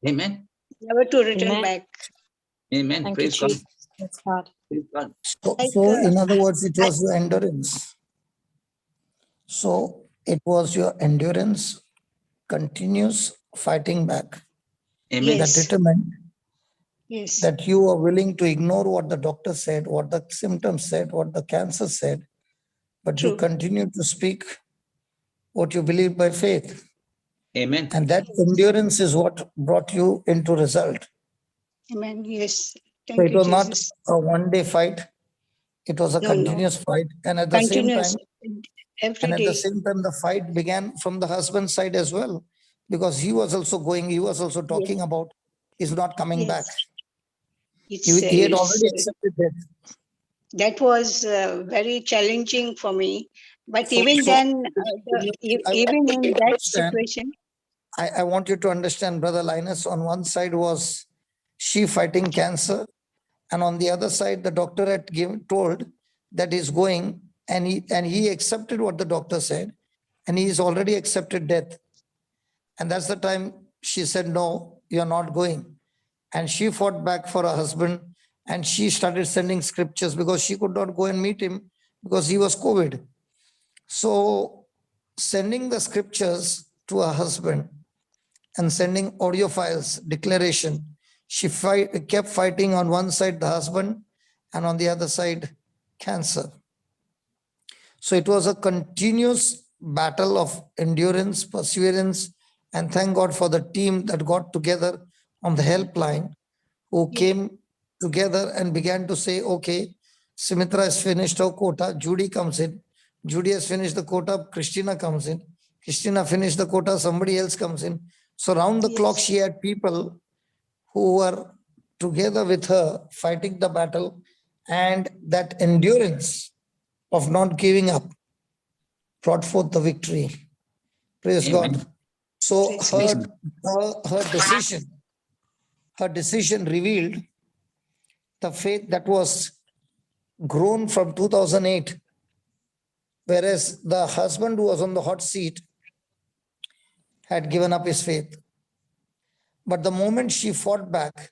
Amen. Never to return back. Amen. Thank Praise you, God. Jesus. That's God. Praise God. So in other words, it was your endurance. So it was your endurance, continuous fighting back, Amen. that determined Yes. that you are willing to ignore what the doctor said, what the symptoms said, what the cancer said, but True. you continue to speak what you believe by faith. Amen. And that endurance is what brought you into result. Amen. Yes. So Thank it you, was not Jesus. a one-day fight. It was a No, no. continuous fight. And at the same Continuous. time, Every day. the fight began from the husband's side as well, because he was also talking about he's not coming back. He had already accepted that. That was very challenging for me. But So- even so then, I even want you in to that understand- situation, I want you to understand, Brother Linus, on one side was she fighting cancer, and on the other side, the doctor had told that he's going and he accepted what the doctor said, and he's already accepted death. And that's the time she said, no, you're not going. And she fought back for her husband, and she started sending scriptures because she could not go and meet him because he was COVID. So sending the scriptures to her husband and sending audio files, declaration, she kept fighting on one side the husband and on the other side cancer. So it was a continuous battle of endurance, perseverance, and thank God for the team that got together on the helpline, who came together and began to say, okay, Sumitra has finished her quota, Judy comes in. Judy has finished the quota, Christina comes in. Christina finished the quota, somebody else comes in. So round the clock, she had people who were together with her fighting the battle, and that endurance of not giving up brought forth the victory. Praise Amen. God. So Praise her decision revealed the faith that was grown from 2008, whereas the husband who was on the hot seat had given up his faith. But the moment she fought back,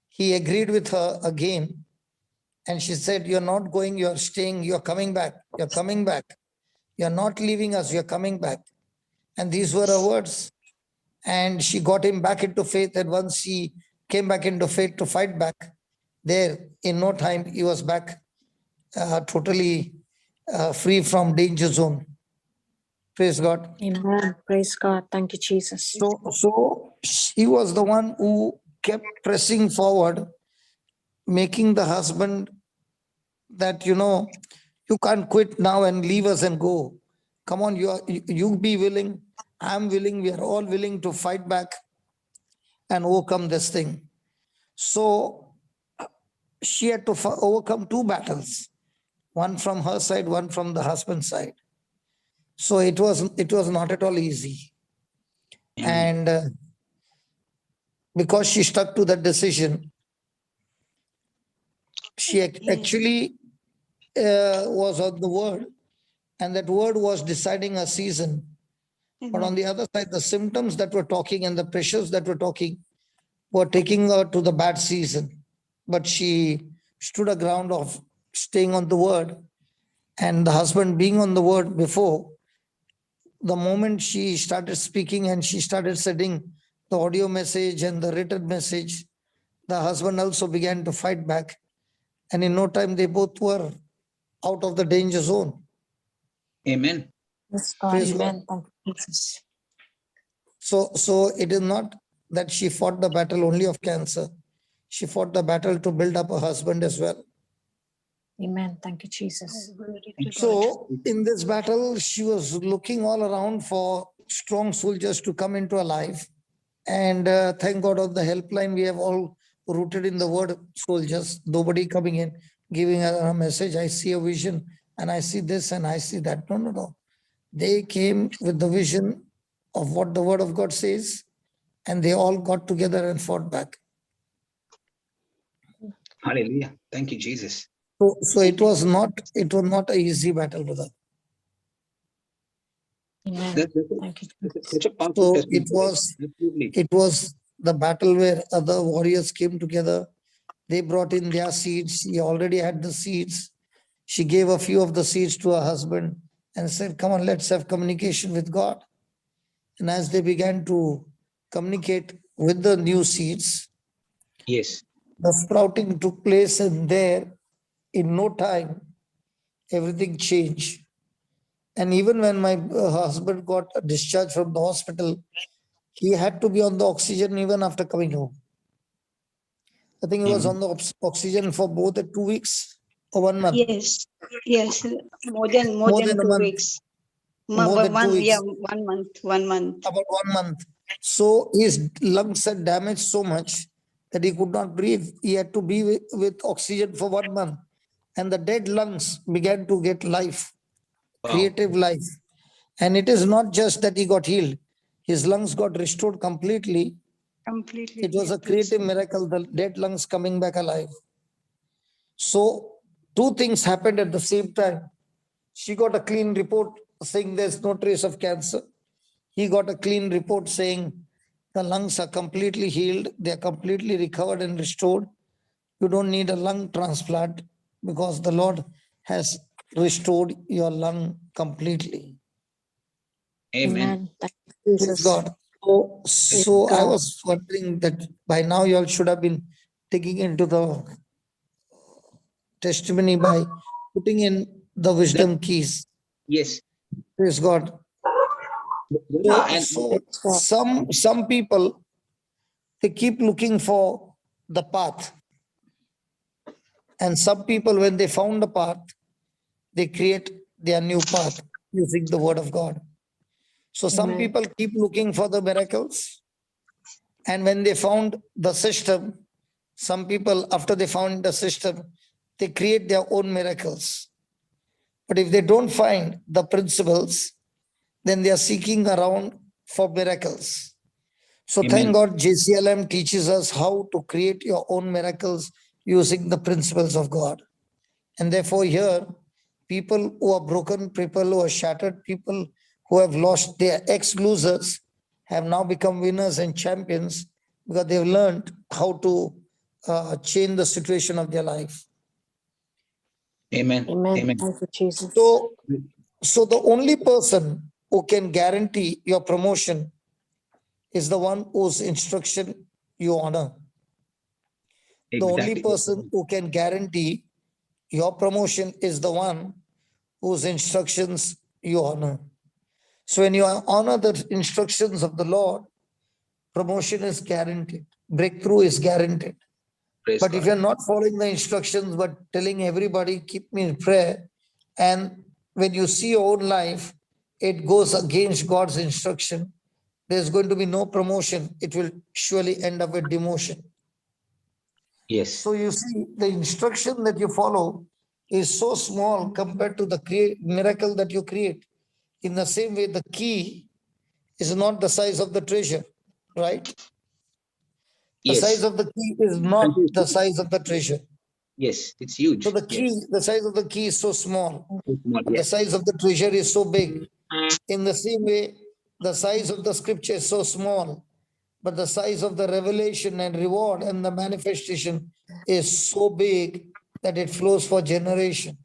he agreed with her again, and she said, you're not going, you're staying, you're coming back, you're coming back. You're not leaving us, you're coming back. And these were her words. And she got him back into faith. And once she came back into faith to fight back, there in no time, he was back totally free from danger zone. Praise God. Amen. Praise God. Thank you, Jesus. So she was the one who kept pressing forward, making the husband that, you can't quit now and leave us and go. Come on, you be willing. I'm willing. We are all willing to fight back and overcome this thing. So she had to overcome two battles, one from her side, one from the husband's side. So it was not at all easy. Amen. And because she stuck to that decision, she actually was on the word, and that word was deciding a season. But on the other side, the symptoms that were talking and the pressures that were talking were taking her to the bad season. But she stood a ground of staying on the word, and the husband being on the word before. The moment she started speaking and she started sending the audio message and the written message, the husband also began to fight back. And in no time, they both were out of the danger zone. Amen. Yes, God. Praise God. Amen. Thank you, Jesus. So it is not that she fought the battle only of cancer. She fought the battle to build up her husband as well. Amen. Thank you, Jesus. So in this battle, she was looking all around for strong soldiers to come into her life. And thank God of the helpline, we have all rooted in the word soldiers, nobody coming in, giving her a message. I see a vision and I see this and I see that. No. They came with the vision of what the word of God says, and they all got together and fought back. Hallelujah. Thank you, Jesus. So it was not an easy battle, brother. Amen. That's Thank you, Jesus. such a powerful So testimony. Absolutely. it was the battle where other warriors came together. They brought in their seeds. She already had the seeds. She gave a few of the seeds to her husband and said, come on, let's have communication with God. And as they began to communicate with the new seeds, Yes. the sprouting took place, and there, in no time, everything changed. And even when my husband got discharged from the hospital, he had to be on the oxygen even after coming home. I think he was on the oxygen for more than 2 weeks or 1 month. Yes, more than a 2 month. weeks. More than 2 weeks. 1 month, 1 month. About 1 month. So his lungs had damaged so much that he could not breathe. He had to be with oxygen for 1 month. And the dead lungs began to get life, Wow. creative life. And it is not just that he got healed. His lungs got restored completely. Completely. It was a creative miracle, the dead lungs coming back alive. So two things happened at the same time. She got a clean report saying there's no trace of cancer. He got a clean report saying the lungs are completely healed. They're completely recovered and restored. You don't need a lung transplant because the Lord has restored your lung completely. Amen. Thank you, Praise Jesus. God. So I was wondering that by now you all should have been digging into the testimony by putting in the wisdom keys. Yes. Praise God. Brother, and Some people, they keep looking for the path. And some people, when they found the path, they create their new path using the word of God. So some Amen. people keep looking for the miracles. And when they found the system, some people, after they found the system, they create their own miracles. But if they don't find the principles, then they are seeking around for miracles. So Amen. thank God JCILM teaches us how to create your own miracles using the principles of God. And therefore here, people who are broken, people who are shattered, people who have lost their ex-losers have now become winners and champions because they've learned how to change the situation of their life. Amen. Amen. Amen. Thank you, Jesus. So the only person who can guarantee your promotion is the one whose instruction you honor. The only Exactly. person who can guarantee your promotion is the one whose instructions you honor. So when you honor the instructions of the Lord, promotion is guaranteed, breakthrough is guaranteed. Praise But if God. you're not following the instructions, but telling everybody, keep me in prayer, and when you see your own life, it goes against God's instruction, there's going to be no promotion. It will surely end up with demotion. Yes. So you see, the instruction that you follow is so small compared to the miracle that you create. In the same way, the key is not the size of the treasure, right? The size Yes. of the key is not the size of the treasure. Yes. It's So huge. the key, Yes. the size of the key is so small, but the Yes. size of the treasure is so big. In the same way, the size of the scripture is so small, but the size of the revelation and reward and the manifestation is so big that it flows for generation.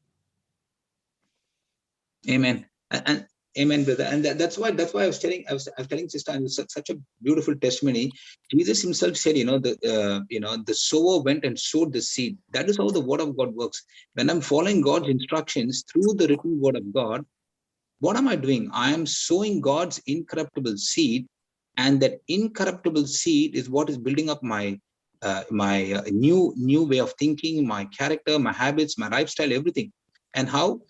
Amen. And amen, brother. And that's why I was telling sister, and it's such a beautiful testimony. Jesus himself said, the sower went and sowed the seed. That is how the word of God works. When I'm following God's instructions through the written word of God, what am I doing? I am sowing God's incorruptible seed, and that incorruptible seed is what is building up my new way of thinking, my character, my habits, my lifestyle, everything. And how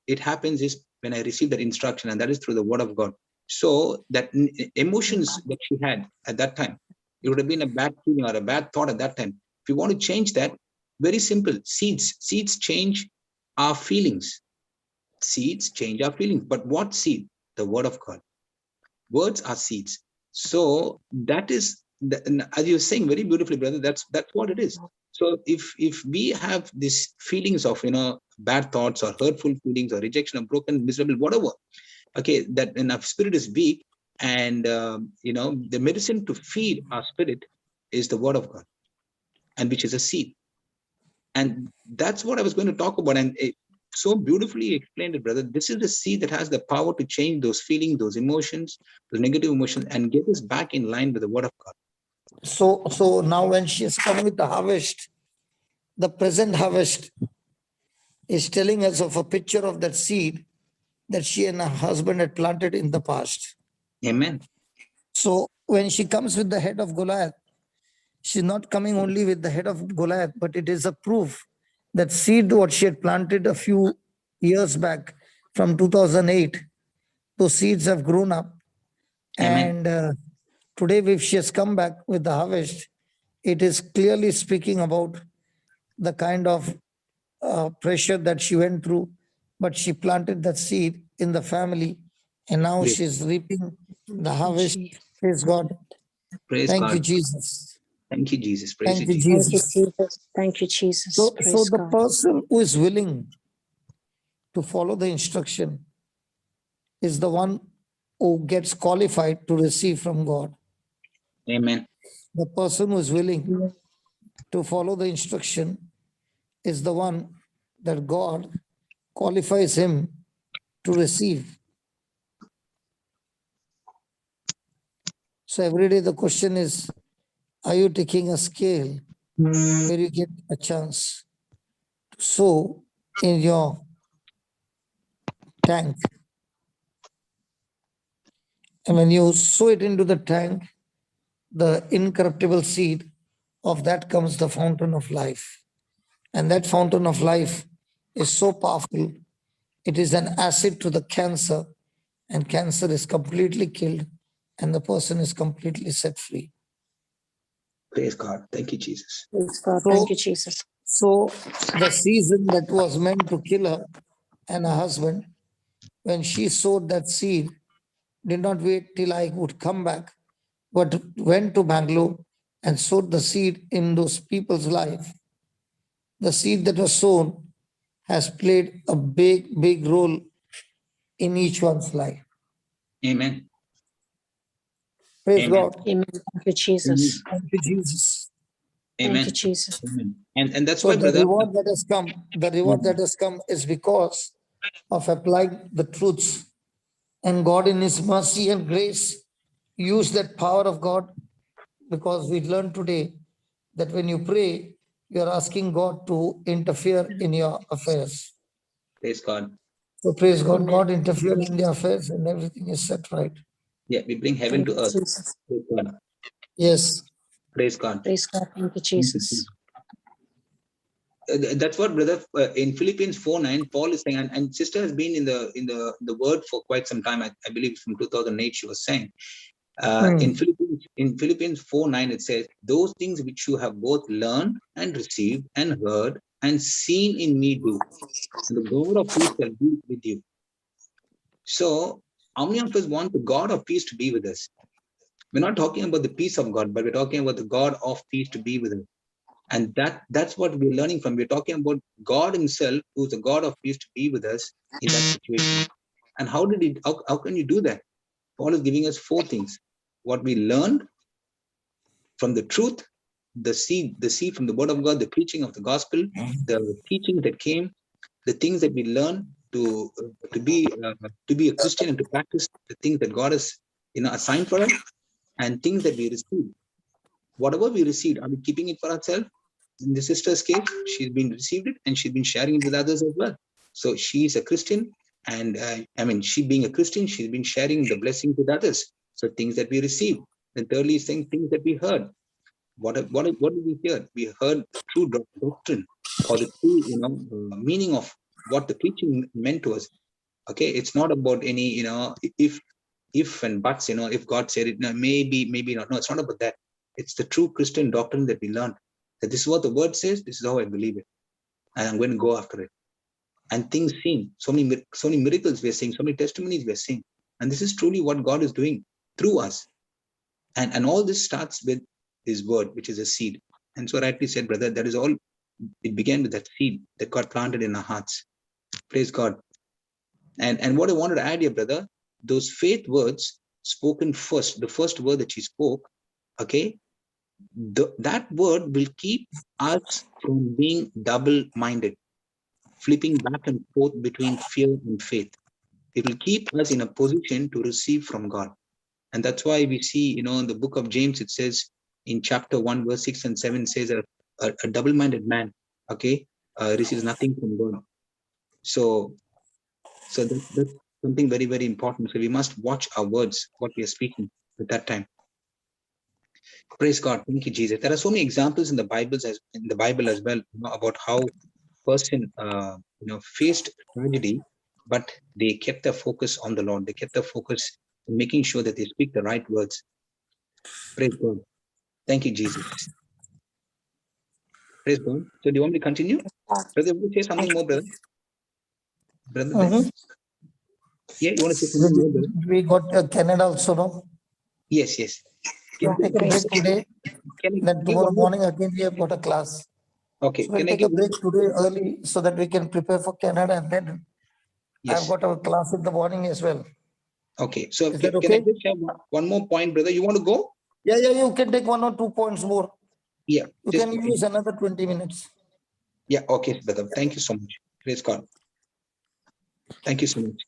it happens is when I receive that instruction, and that is through the word of God. So that emotions that she had at that time, it would have been a bad feeling or a bad thought at that time. If you want to change that, very simple. Seeds change our feelings. Seeds change our feelings. But what seed? The word of God. Words are seeds. So that is, as you're saying very beautifully, brother, that's what it is. So if we have these feelings of, bad thoughts or hurtful feelings or rejection or broken, miserable, whatever, okay, that when our spirit is weak, and the medicine to feed our spirit is the word of God, and which is a seed. And that's what I was going to talk about. And it so beautifully explained it, brother. This is the seed that has the power to change those feelings, those emotions, those negative emotions, and get us back in line with the word of God. So now when she has come with the harvest, the present harvest is telling us of a picture of that seed that she and her husband had planted in the past. Amen. So when she comes with the head of Goliath, she's not coming only with the head of Goliath, but it is a proof that seed what she had planted a few years back from 2008, those seeds have grown up. Amen. And today, if she has come back with the harvest, it is clearly speaking about the kind of pressure that she went through, but she planted that seed in the family, and now Yes. she's reaping the harvest. Praise God. Praise Thank God. you, Jesus. Thank you, Jesus. Praise Thank you, you, Jesus. Thank you, Jesus. Jesus. Thank you, Jesus. So Praise the God. person who is willing to follow the instruction is the one who gets qualified to receive from God. Amen. The person who is willing to follow the instruction is the one that God qualifies him to receive. So every day the question is, are you taking a scale where you get a chance to sow in your tank? And when you sow it into the tank, the incorruptible seed, of that comes the fountain of life. And that fountain of life is so powerful. It is an acid to the cancer, and cancer is completely killed, and the person is completely set free. Praise God. Thank you, Jesus. Praise God. So- Thank you, Jesus. So the season that was meant to kill her and her husband, when she sowed that seed, did not wait till I would come back, but went to Bangalore and sowed the seed in those people's life. The seed that was sown has played a big, big role in each one's life. Amen. Praise Amen. God. Amen. Thank you, Jesus. Thank you, Jesus. Amen. Thank you, Jesus. Amen. And that's So why, the brother. reward that has come is because of applying the truths. And God in his mercy and grace used that power of God, because we learned today that when you pray, you're asking God to interfere in your affairs. Praise God. So praise God, Amen. God interfered in the affairs and everything is set right. Yeah, we bring heaven Thank to you, earth. Jesus. Praise God. Yes. Praise God. Praise God. Thank you, Thank you, Jesus. Jesus. That's what, brother, in Philippians 4:9, Paul is saying, and sister has been in the word for quite some time. I believe from 2008 she was saying. In Philippians 4:9 it says, those things which you have both learned and received and heard and seen in me do, and the God of peace shall be with you. So how many of us want the God of peace to be with us? We're not talking about the peace of God, but we're talking about the God of peace to be with us. And that's what we're learning from. We're talking about God himself, who's the God of peace, to be with us in that situation. And how can you do that? Paul is giving us 4 things. What we learned from the truth, the seed from the word of God, the preaching of the gospel, the teaching that came, the things that we learn to be a Christian and to practice the things that God has assigned for us, and things that we receive. Whatever we received, are we keeping it for ourselves? In the sister's case, she's been received it and she's been sharing it with others as well. So she's a Christian, and she being a Christian, she's been sharing the blessings with others. So things that we received. And thirdly, saying things that we heard. What did we hear? We heard the true doctrine, or the true meaning of what the preaching meant to us. Okay, it's not about any if and buts. If God said it, no, maybe not. No, it's not about that. It's the true Christian doctrine that we learned. That this is what the word says. This is how I believe it, and I'm going to go after it. And things seen, so many miracles we're seeing, so many testimonies we're seeing, and this is truly what God is doing through us. And all this starts with His word, which is a seed. And so rightly said, brother, that is all. It began with that seed that God planted in our hearts. Praise God. And what I wanted to add here, brother, those faith words spoken first, the first word that she spoke, okay, that word will keep us from being double-minded, flipping back and forth between fear and faith. It will keep us in a position to receive from God. And that's why we see, in the book of James, it says in chapter 1, verse 6 and 7 says a double-minded man, okay, receives nothing from God. So that's something very, very important. So we must watch our words, what we are speaking at that time. Praise God. Thank you, Jesus. There are so many examples in the Bible as well, about how person faced tragedy, but they kept their focus on the Lord. They kept their focus in making sure that they speak the right words. Praise God. Thank you, Jesus. Praise God. So do you want me to continue? Brother, want to say something more, brother? Brother, Ben? Yeah, you want to say something more, brother? We got Canada also, no? Yes. We'll take a break today. Then tomorrow morning again we have got a class. Okay, So we'll take a break today early so that we can prepare for Canada, and then Yes. I've got a class in the morning as well. Okay. So Is that can I okay? just have one more point, brother? You want to go? Yeah, you can take 1 or 2 points more. Yeah. You Just can use another 20 minutes. yeah. Okay, brother. Thank you so much. Praise God. Thank you so much.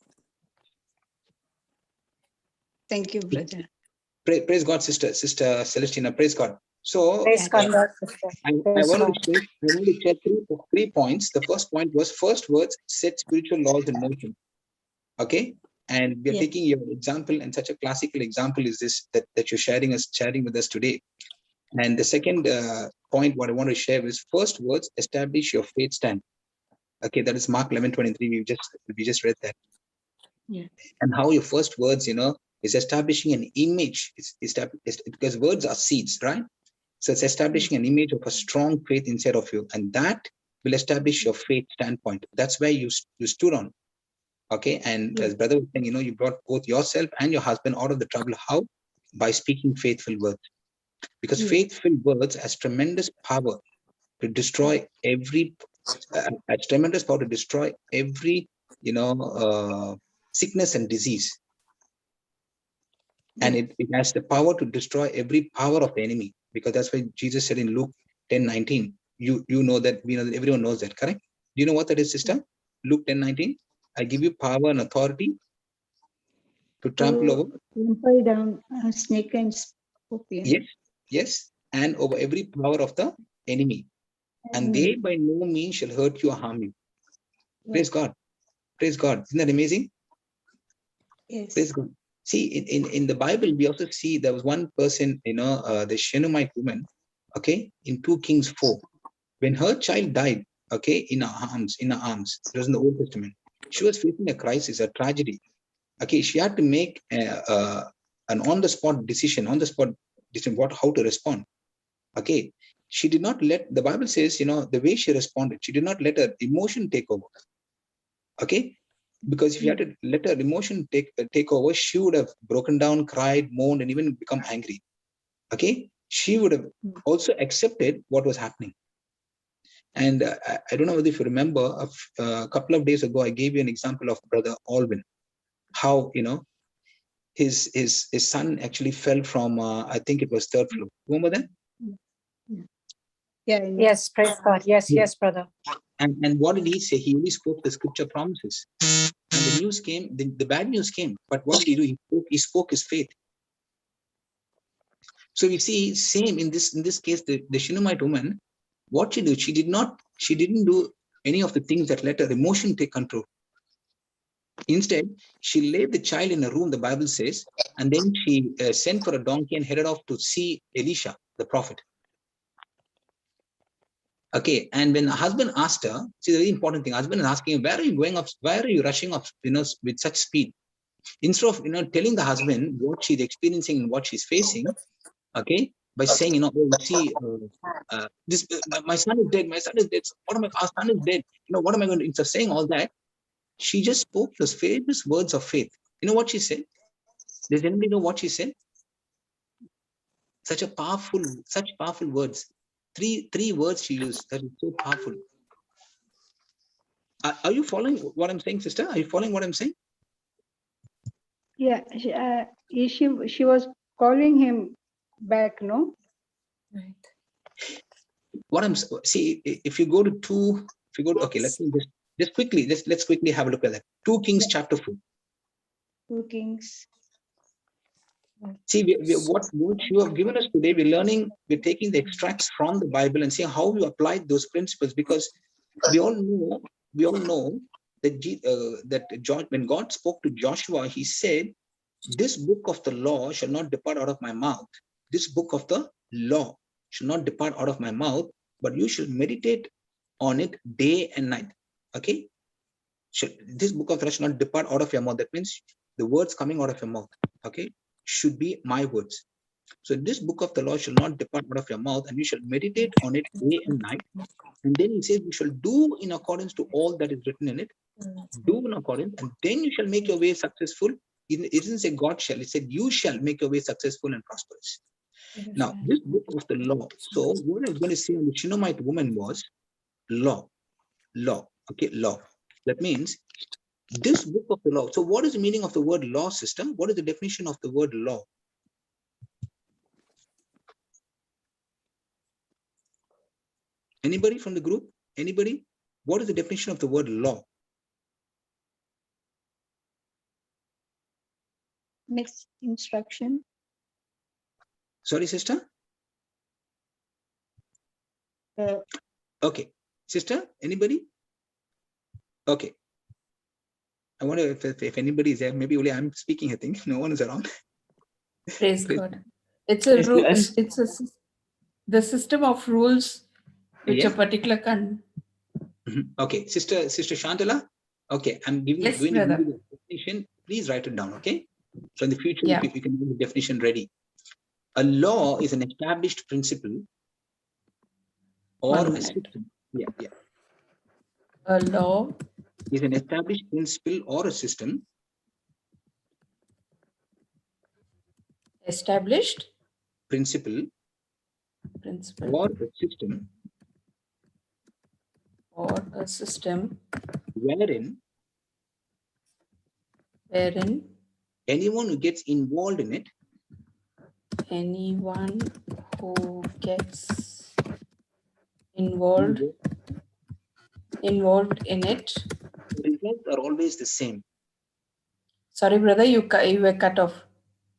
Thank you, brother. Praise God, sister Celestina. Praise God. So Praise God, sister. I Praise want God. to share three points. The first point was first words set spiritual laws in motion. Okay. And we are Yes. taking your example, and such a classical example is this that you're sharing with us today. And the second point, what I want to share is first words establish your faith stand. Okay, that is Mark 11:23. We just read that. Yeah. And how your first words, is establishing an image. It's because words are seeds, right? So it's establishing an image of a strong faith inside of you, and that will establish your faith standpoint. That's where you stood on. Okay, and as brother was saying, you brought both yourself and your husband out of the trouble. How? By speaking faithful words. Because faithful words has tremendous power to destroy every sickness and disease. And it has the power to destroy every power of the enemy, because that's why Jesus said in Luke 10:19, you know that, we know that, everyone knows that, correct? Do you know what that is, sister? Luke 10:19, I give you power and authority to trample over. Trample down snake and scorpion. Yes, and over every power of the enemy. And they by no means shall hurt you or harm you. Praise God. Praise God. Isn't that amazing? Yes. Praise God. See, in the Bible, we also see there was one person, the Shunammite woman, okay, in 2 Kings 4. When her child died, okay, in her arms, it was in the Old Testament, she was facing a crisis, a tragedy. Okay, she had to make an on-the-spot decision, how to respond. Okay, she did not let, the Bible says, the way she responded, she did not let her emotion take over. Okay, because if you had to let her emotion take over, she would have broken down, cried, moaned, and even become angry. Okay, she would have also accepted what was happening. And I don't know if you remember, a couple of days ago, I gave you an example of Brother Alvin, how his son actually fell from I think it was 3rd floor. Remember that? Yeah. Yes, praise God. Yes, brother. And what did he say? He only spoke the scripture promises. And the news came, the bad news came. But what did he do? He spoke his faith. So we see same in this case, the Shunammite woman, what she did, she didn't do any of the things that let her emotion take control. Instead, she laid the child in a room, the Bible says, and then she sent for a donkey and headed off to see Elisha, the prophet. Okay, and when the husband asked her, see the very important thing, husband is asking, where are you going off? Where are you rushing off, with such speed? Instead of, telling the husband what she's experiencing and what she's facing, okay, by saying, my son is dead, our son is dead, what am I going to do? Instead of saying all that, she just spoke those famous words of faith. You know what she said? Does anybody know what she said? Such powerful words. Three words she used that is so powerful. Are you following what I'm saying, sister? Are you following what I'm saying? Yeah. She was calling him back, no? Right. If you go to okay, let me just quickly, let's quickly have a look at that. 2 Kings chapter 4. 2 Kings. See, what you have given us today, we're taking the extracts from the Bible and seeing how you applied those principles, because we all know that when God spoke to Joshua, he said, this book of the law shall not depart out of my mouth. This book of the law shall not depart out of my mouth, but you shall meditate on it day and night. Okay? This book of the law shall not depart out of your mouth. That means the words coming out of your mouth, okay, should be my words. So this book of the law shall not depart out of your mouth, and you shall meditate on it day and night. And then he says, you shall do in accordance to all that is written in it. Do in accordance, and then you shall make your way successful. It doesn't say God shall, it said you shall make your way successful and prosperous. Now, this book of the law. So what I was going to say on the Shunammite woman was law. Okay, law. That means This book of the law. So what is the meaning of the word law, sister? What is the definition of the word law? Anybody from the group? Anybody? What is the definition of the word law? Next instruction. Sorry, sister? Okay. Sister, anybody? Okay. I wonder if anybody is there. Maybe only I'm speaking, I think. No one is around. Praise Praise God. It's a Yes, rule. yes. It's the system of rules which Yes. a particular Okay, Sister Shantala. Okay, I'm going Yes, to give brother. you the definition. Please write it down. Okay. So in the future, Yeah. you can have the definition ready. A law is an established principle or 1 a minute. system. Yeah. A law Is an established principle or a system established principle principle or a system or a system wherein wherein anyone who gets involved in it anyone who gets involved in it. the results are always the same. Sorry, brother, you were cut off.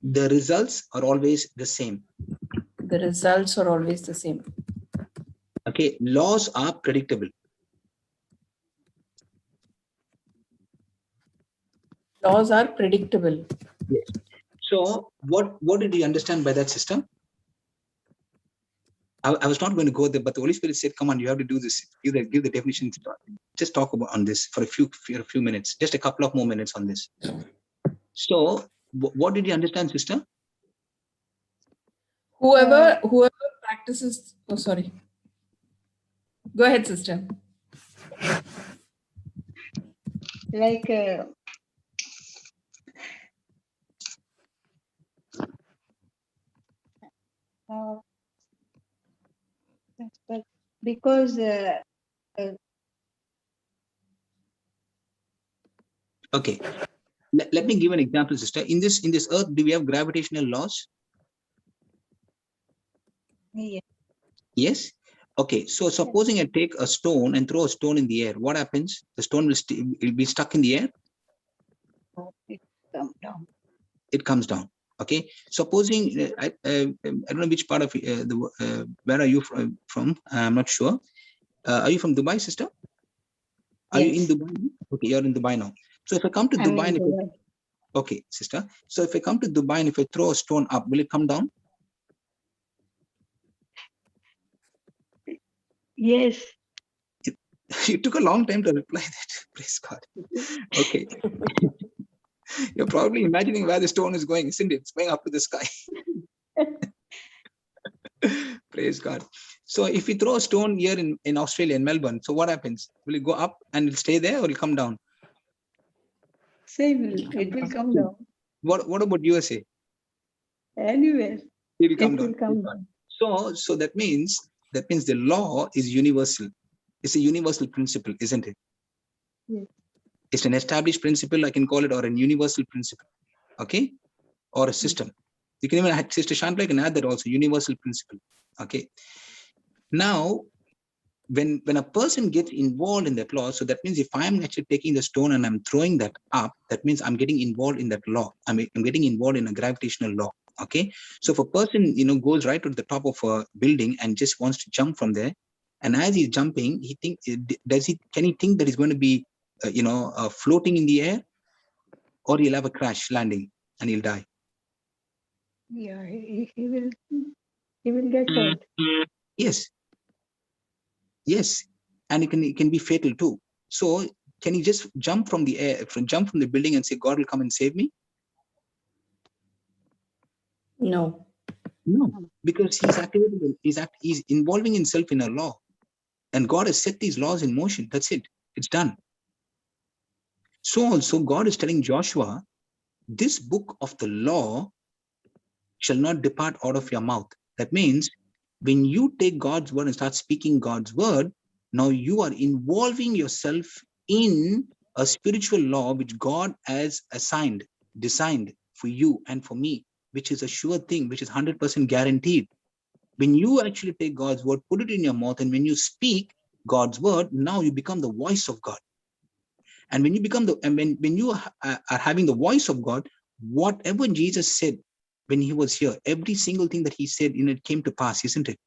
The results are always the same. The results are always the same. Okay, laws are predictable. Laws are predictable. Yes. So what did you understand by that, sister? I was not going to go there, but the Holy Spirit said, come on, you have to do this. Give the definition. Just talk about on this for a few minutes, just a couple of more minutes on this. So what did you understand, sister? Whoever practices, oh sorry. Go ahead, sister. Like but because Okay. Let me give an example, sister. In this earth, do we have gravitational laws? yeah, Yes. Okay. So supposing I take a stone and throw a stone in the air, what happens? The stone will be stuck in the air. it come down. It comes down. Okay. Supposing I don't know which part of where are you from? I'm not sure. Are you from Dubai, sister? Are you in Dubai? Okay, you're in Dubai now. So if I come to I'm Dubai, in Dubai. okay, sister. So if I come to Dubai and if I throw a stone up, will it come down? Yes. You took a long time to reply that. Praise God. Okay. You're probably imagining where the stone is going, isn't it? It's going up to the sky. Praise God. So if we throw a stone here in Australia, in Melbourne, so what happens? Will it go up and it'll stay there or it'll come down? Same, it will come down. What about USA? Anywhere. It will come It down. will come down. So that means the law is universal. It's a universal principle, isn't it? Yes. It's an established principle, I can call it, or an universal principle, okay, or a system. You can even add, Sister Shantala can add that also, universal principle. Okay. Now, when a person gets involved in that law, so that means if I'm actually taking the stone and I'm throwing that up, that means I'm getting involved in that law. I'm getting involved in a gravitational law. Okay. So if a person, goes right to the top of a building and just wants to jump from there, and as he's jumping, can he think that he's going to be, floating in the air, or he'll have a crash landing and he'll die? Yeah, he will get hurt. Yes. Yes. And it can be fatal too. So can he just jump from the air, jump from the building and say, God will come and save me? No. No, because he's involving himself in a law. And God has set these laws in motion. That's it. It's done. So also God is telling Joshua, this book of the law shall not depart out of your mouth. That means when you take God's word and start speaking God's word, now you are involving yourself in a spiritual law which God has designed for you and for me, which is a sure thing, which is 100% guaranteed. When you actually take God's word, put it in your mouth, and when you speak God's word, now you become the voice of God. And when you become when you are having the voice of God, whatever Jesus said when he was here, every single thing that he said, it came to pass, isn't it?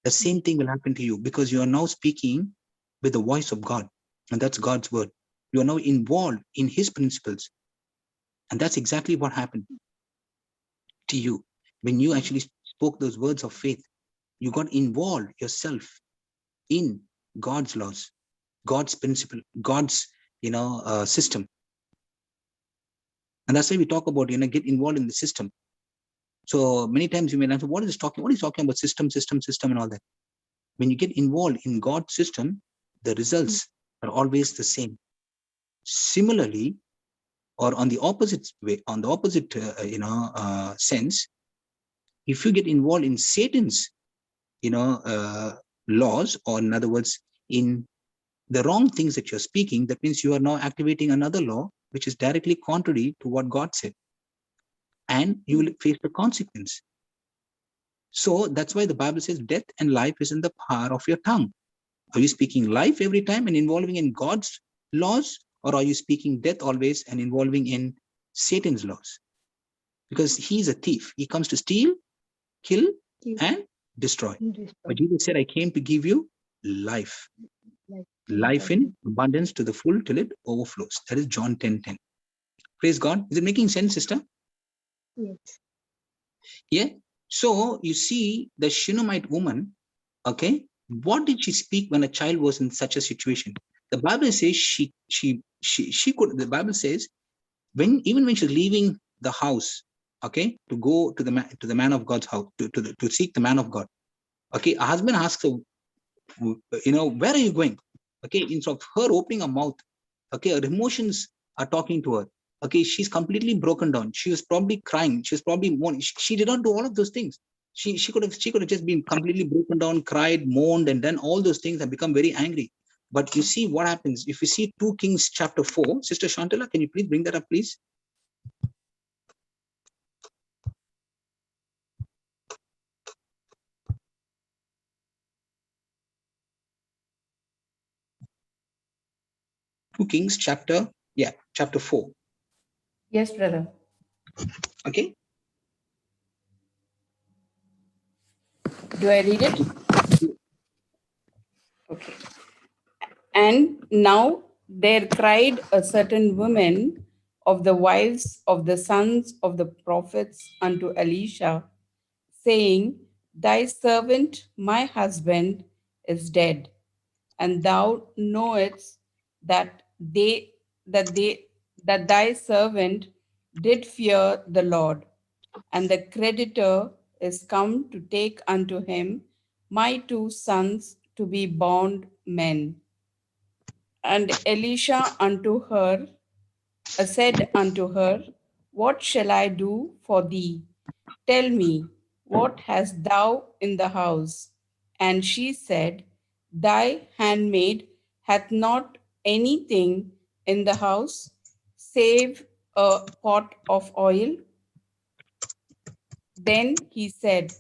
The same thing will happen to you, because you are now speaking with the voice of God, and that's God's word. You are now involved in his principles, and that's exactly what happened to you when you actually spoke those words of faith. You got involved yourself in God's laws, God's principle, God's system. And that's why we talk about get involved in the system. So many times you may answer, what is talking about system and all that. When you get involved in God's system, the results are always the same. Similarly, or on the opposite way, on the opposite sense, if you get involved in Satan's laws, or in other words, in the wrong things that you're speaking, that means you are now activating another law which is directly contrary to what God said, and you will face the consequence. So that's why the Bible says death and life is in the power of your tongue. Are you speaking life every time and involving in God's laws, or are you speaking death always and involving in Satan's laws? Because he's a thief. He comes to steal, kill, and destroy. But Jesus said, I came to give you life. Life in abundance to the full till it overflows. That is John 10:10. Praise God. Is it making sense, sister? Yes. Yeah. So you see the Shunammite woman, okay, what did she speak when a child was in such a situation? The Bible says she could, the Bible says, even when she's leaving the house, okay, to go to the man of God's house, to seek the man of God. Okay, a husband asks her, where are you going? Okay, instead of her opening her mouth, okay, her emotions are talking to her. Okay, she's completely broken down. She was probably crying. She was probably mourning. She did not do all of those things. She could have just been completely broken down, cried, mourned, and done all those things and become very angry. But you see what happens if you see 2 Kings chapter 4. Sister Shantala, can you please bring that up, please? Kings chapter 4. Yes, brother. Okay. Do I read it? Okay. And now there cried a certain woman of the wives of the sons of the prophets unto Elisha, saying, Thy servant, my husband, is dead, and thou knowest that that thy servant did fear the Lord, and the creditor is come to take unto him my 2 sons to be bound men. And Elisha said unto her, What shall I do for thee? Tell me, what hast thou in the house? And she said, Thy handmaid hath not anything in the house, save a pot of oil. Then he said,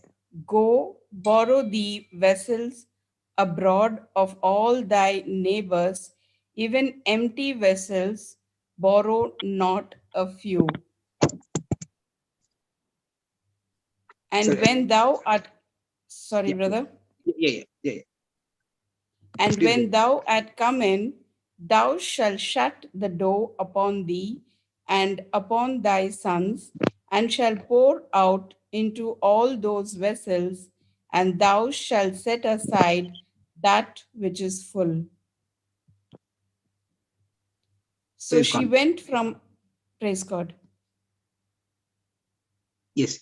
Go borrow thee vessels abroad of all thy neighbors, even empty vessels, borrow not a few. And Sorry. when thou art, sorry, Yeah. brother. Yeah. And Please when go. thou art come in, thou shalt shut the door upon thee and upon thy sons, and shall pour out into all those vessels, and thou shalt set aside that which is full. So Praise she God. went from, praise God. Yes.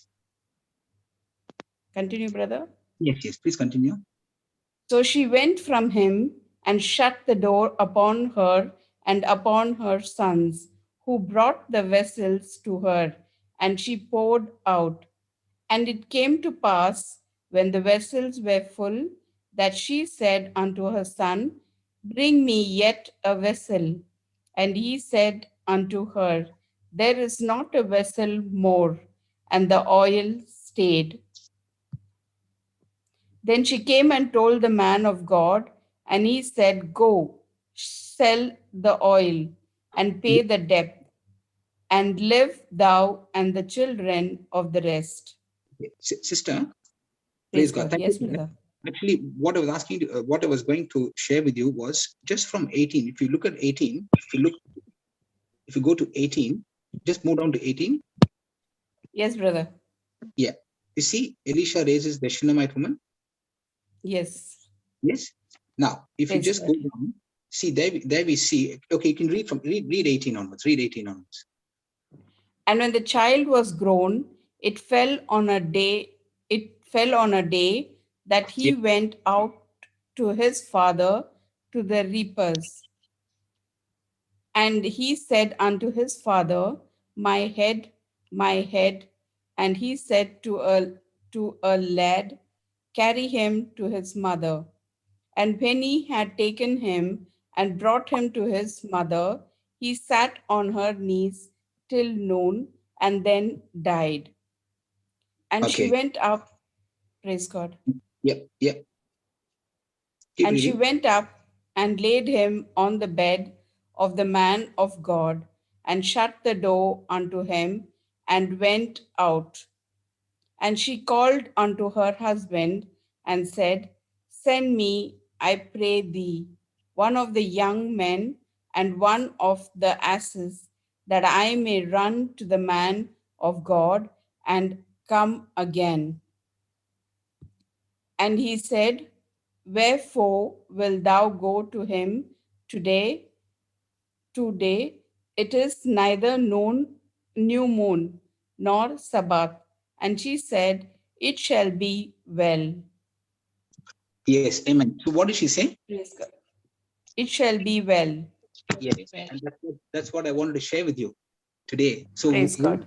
Continue, brother. Yes. Please continue. So she went from him and shut the door upon her and upon her sons, who brought the vessels to her, and she poured out. And it came to pass, when the vessels were full, that she said unto her son, Bring me yet a vessel. And he said unto her, There is not a vessel more, and the oil stayed. Then she came and told the man of God, and he said, Go, sell the oil, and pay the debt, and live thou and the children of the rest. Sister, praise Praise God. God. Thank you Yes, for that. brother. Actually, what I was asking, what I was going to share with you was just from 18. If you look at 18, if you go to 18, just move down to 18. Yes, brother. Yeah. You see, Elisha raises the Shunammite woman. Yes. Yes. Now, if you Praise just go God. down, see there we see. Okay, you can read 18 onwards. Read 18 onwards. And when the child was grown, it fell on a day that he Yeah. went out to his father to the reapers. And he said unto his father, My head, my head. And he said to a lad, Carry him to his mother. And when he had taken him and brought him to his mother, he sat on her knees till noon and then died. And she Okay. went up, praise God. Yep. Yep. Keep And she reading. went up and laid him on the bed of the man of God, and shut the door unto him, and went out. And she called unto her husband, and said, Send me, I pray thee, one of the young men, and one of the asses, that I may run to the man of God, and come again. And he said, Wherefore wilt thou go to him today? Today it is neither new moon nor Sabbath. And she said, It shall be well. Yes. Amen. So what did she say? Praise God. It shall be well. Yes. And that's what I wanted to share with you today. So Praise God.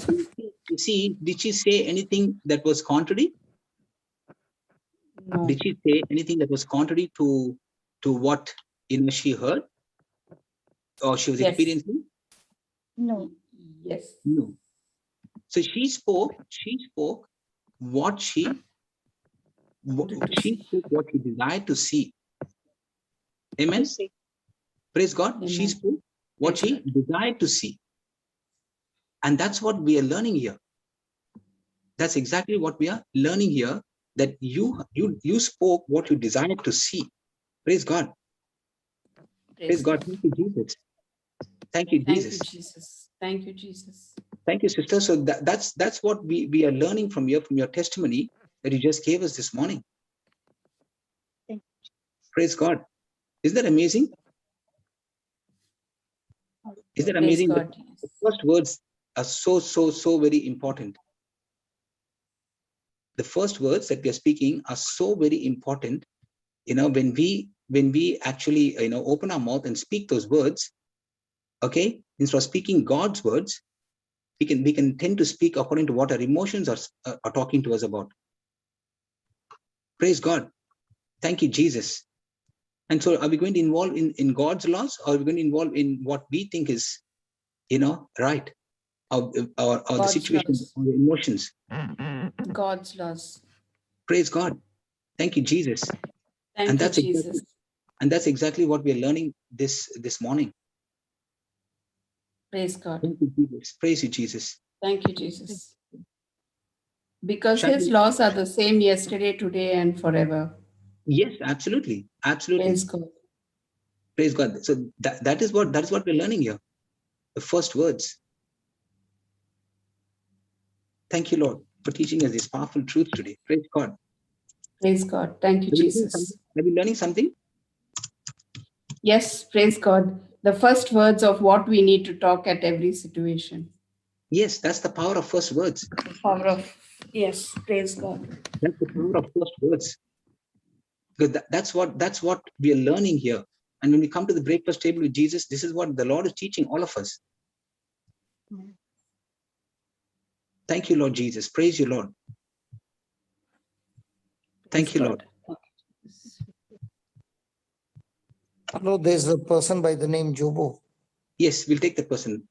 you see, did she say anything that was contrary? No. Did she say anything that was contrary to what she heard or she was Yes. experiencing? No. Yes. No. So she spoke what she spoke what she desired to see. Amen. Praise God. She Amen. spoke what Praise she desired to see. And that's what we are learning here. That's exactly what we are learning here, that you spoke what you desired to see. Praise God. Praise God. Thank you, Jesus. Thank you, Thank Jesus. you, Jesus. Thank you, Jesus. Thank you, sister. So that's what we are learning from your testimony that you just gave us this morning. Thank Praise God. Isn't that amazing? Isn't that Praise amazing? God. The first words are so very important. The first words that we are speaking are so very important. When we actually open our mouth and speak those words, okay, instead of speaking God's words, we can tend to speak according to what our emotions are talking to us about. Praise God. Thank you, Jesus. And so are we going to involve in God's laws, or are we going to involve in what we think is right, or the situation laws. or the emotions? God's laws. Praise God. Thank you, Jesus. Thank you, Jesus. That's exactly what we are learning this morning. Praise God. Thank you, Jesus. Praise you, Jesus. Thank you, Jesus. Because Shall his we- laws are the same yesterday, today, and forever. Yes, absolutely. Praise God. Praise God. So that is what we're learning here. The first words. Thank you, Lord, for teaching us this powerful truth today. Praise God. Praise God. Thank you, Jesus. Are we learning something? Yes, praise God. The first words of what we need to talk at every situation. Yes, that's the power of first words. The power of, yes, praise God. That's the power of first words. Because that's what we are learning here. And when we come to the breakfast table with Jesus, this is what the Lord is teaching all of us. Thank you, Lord Jesus. Praise you, Lord. Thank you, Lord. Hello, there's a person by the name Jobo. Yes, we'll take that person.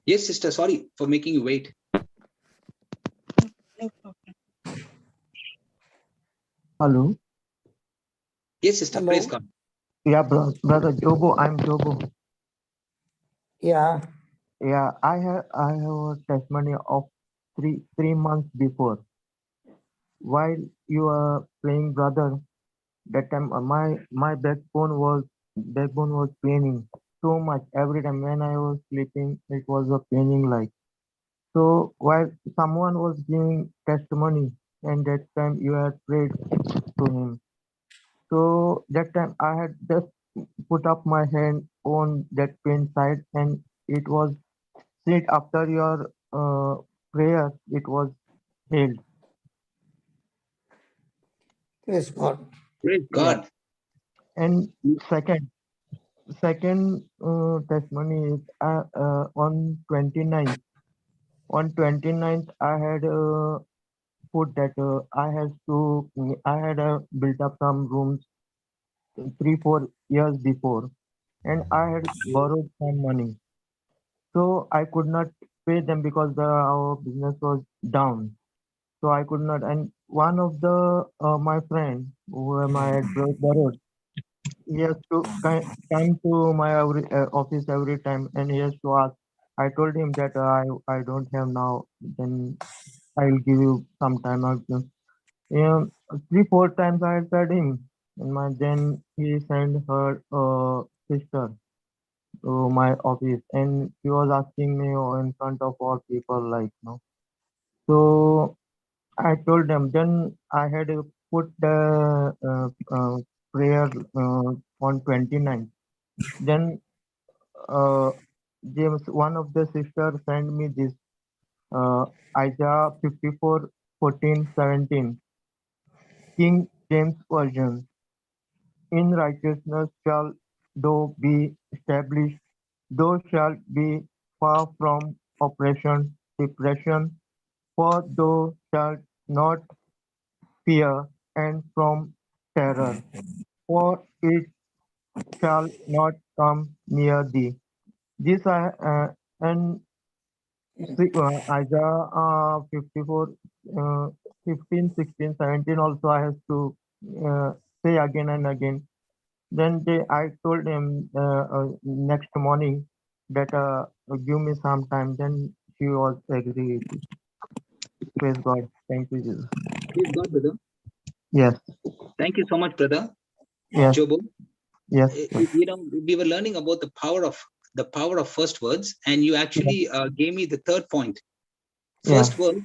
Yes, sister, sorry for making you wait. No problem. Hello. Yes, sister, Hello. praise God. Yeah, brother Jobo. I'm Jobo. Yeah. Yeah, I have a testimony of three months before. While you are praying, brother, that time my backbone was paining so much. Every time when I was sleeping, it was a paining like. So while someone was giving testimony, and that time you had prayed to him. So that time I had just put up my hand on that pain side, and it was straight after your prayer, it was healed. Praise God. Praise Yeah. God. And second testimony is on 29th. On 29th, I had put that I had built up some rooms 3-4 years before, and I had borrowed some money. So I could not pay them because our business was down. So I could not. And one of the my friend whom I had borrowed, he has to come to my office every time, and he has to ask. I told him that I don't have now. Then I'll give you some time. Yeah, 3-4 times I had paid him, and then he sent her sister to my office, and she was asking me in front of all people, like, no. So I told them. Then I had put the prayer on 29th. Then James, one of the sisters, sent me this Isaiah 54:14-17, King James Version. In righteousness shall thou be established. Thou shalt be far from oppression, depression, for thou shalt not fear, and from terror, for it shall not come near thee. This and Isaiah 54, 15, 16, 17 also I have to say again and again. Then I told him next morning that give me some time. Then she was agree. Praise God. Thank you, Jesus. Praise God, brother. Yes, Thank you so much, brother. yes, Jobo. yes, yes, You know, we were learning about the power of first words, and you actually gave me the third point. yeah, First words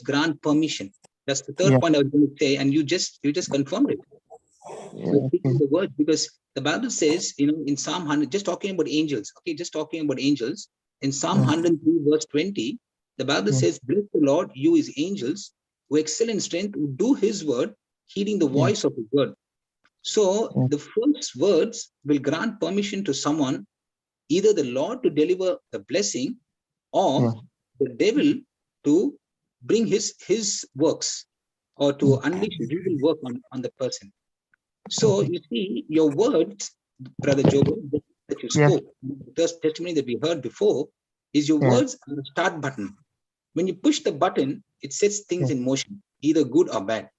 grant permission. That's the third yeah, point I was going to say, and you just confirmed it. yeah, By okay, speaking the words, because the Bible says, you know, in Psalm 100, just talking about angels, okay, just talking about angels, in Psalm yeah, 103, verse 20, the Bible yeah, says, bless the Lord, you his angels, who excel in strength, who do his word, heeding the yeah, voice of his word. So yeah, the first words will grant permission to someone, either the Lord to deliver the blessing, yeah, or the devil to bring his works, or to unleash his evil work on the person. So you see, your words, Brother Job, that you yes, spoke, the testimony that we heard before, is your yeah, words are a start button. When you push the button, it sets things yeah, in motion, either good or bad.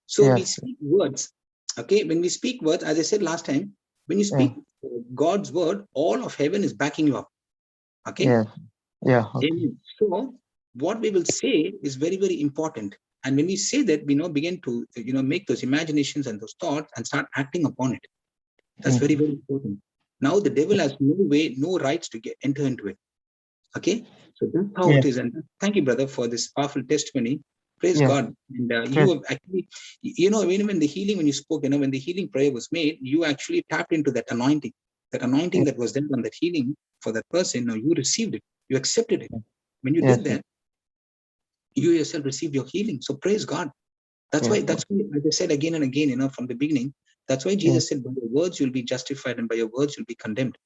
So we yes, speak words. Okay, when we speak words, as I said last time, when you yeah, speak God's word, all of heaven is backing you up. Okay. yes, yeah, okay, Amen. So what we will say is very, very important. And when we say that, we now begin to, make those imaginations and those thoughts and start acting upon it. That's yeah, very, very important. Now the devil has no way, no rights to enter into it. Okay, so that's how yeah, it is. And thank you, brother, for this powerful testimony. Praise yeah, God. And you yes, have actually, even when the healing, when you spoke, when the healing prayer was made, you actually tapped into that anointing yeah, that was there on that healing for that person. Now you received it, you accepted it. When you yes, did that, you yourself received your healing. So praise God. That's yes, why, as I said again and again, from the beginning, that's why yes, Jesus said, by your words you'll be justified, and by your words you'll be condemned.